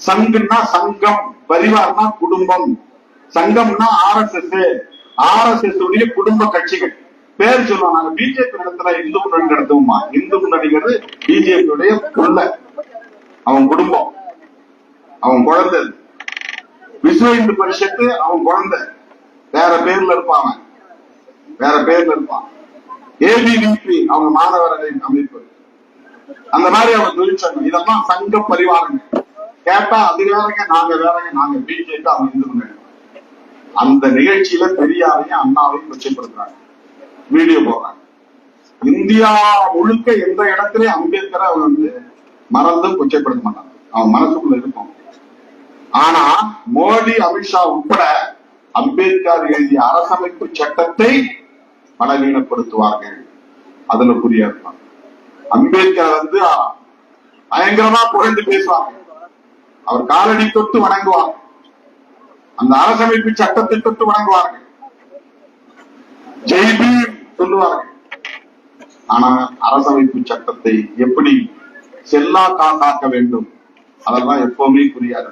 சங்குன்னா சங்கம், பரிவார்னா குடும்பம். சங்கம்னா RSS உடைய குடும்ப கட்சிகள் பேர் சொல்லுவாங்க. நாங்க பிஜேபி நடத்துல இந்து முன்னணி நடத்துவோமா? இந்து முன்னணிங்கிறது பிஜேபியுடைய புள்ள, அவன் குடும்பம், அவன் குழந்தை. விஸ்வ இந்து பரிஷத்து அவன் குழந்தை, வேற பேர்ல இருப்பான். ABVP அவங்க மாணவர்களின் அமைப்பு. அந்த மாதிரி அவன் தொழிற்சங்கம். இதெல்லாம் சங்க பரிவாரங்க. கேட்டா அது வேறங்க, நாங்க வேறங்க, நாங்க பிஜேபி, அவங்க இந்து முன்னணி. அந்த நிகழ்ச்சியில பெரியாரையும் அண்ணாவையும் கொச்சைப்படுத்துறாங்க, வீடியோ போடுறாங்க. இந்தியா முழுக்க எந்த இடத்துலயும் அம்பேத்கரை அவன் மறந்தும் கொச்சைப்படுத்த மாட்டாங்க. அவன் மனசுக்குள்ள இருக்கும். ஆனா மோடி, அமித்ஷா உட்பட அம்பேத்கர் எழுதிய அரசமைப்பு சட்டத்தை பலவீனப்படுத்துவார்கள். அதுல புரிய இருப்பாங்க. அம்பேத்கர் பயங்கரமா புகழ்ந்து பேசுவாங்க. அவர் காலடி தொட்டு வணங்குவாங்க. அந்த அரசமைப்பு சட்டத்தை தொட்டு வணங்குவார்கள். ஜெய் பீம் சொல்லுவார்கள். ஆனா அரசமைப்பு சட்டத்தை எப்படி செல்லா காக்க வேண்டும் அதெல்லாம் எப்பவுமே புரியாது.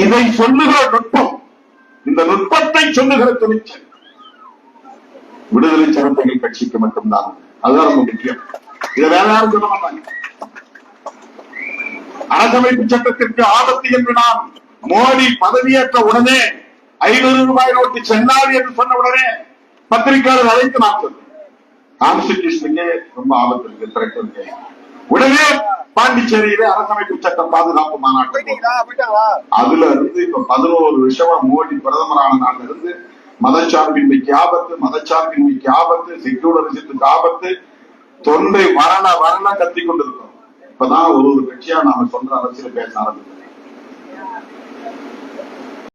இதை சொல்லுகிற நுட்பம், இந்த நுட்பத்தை சொல்லுகிற துணிச்சல் விடுதலை சிறுத்தைகள் கட்சிக்கு மட்டும்தான். அதுதான் ரொம்ப முக்கியம். இதை வேற யாரும் சொல்ல மாட்டாங்க. அரசமைப்பு சட்டத்திற்கு ஆபத்து என்று நான் மோடி பதவியேற்ற உடனே 500 ரூபாய் நோட்டு செல்லாது என்று சொன்ன உடனே பத்திரிகையாளர் அழைத்து நான் சொன்னேன், கான்ஸ்டிடியூஷனுக்கே ரொம்ப ஆபத்து இருக்கு, திரட்டு இருக்கு. உடனே பாண்டிச்சேரியில அரசமைப்பு சட்டம் பாதுகாப்பு மாநாட்டம். அதுல இப்ப 11 விஷயமா மோடி பிரதமரான நாள்ல இருந்து மதச்சார்பின்மைக்கு ஆபத்து, செக்யூலரிசத்துக்கு ஆபத்து, தொண்டை வரண கத்தி கொண்டிருக்கிறோம். இப்பதான் ஒரு கட்சியா நாம சொல்ற அரசியல் பேச ஆரம்பிக்கிறோம்.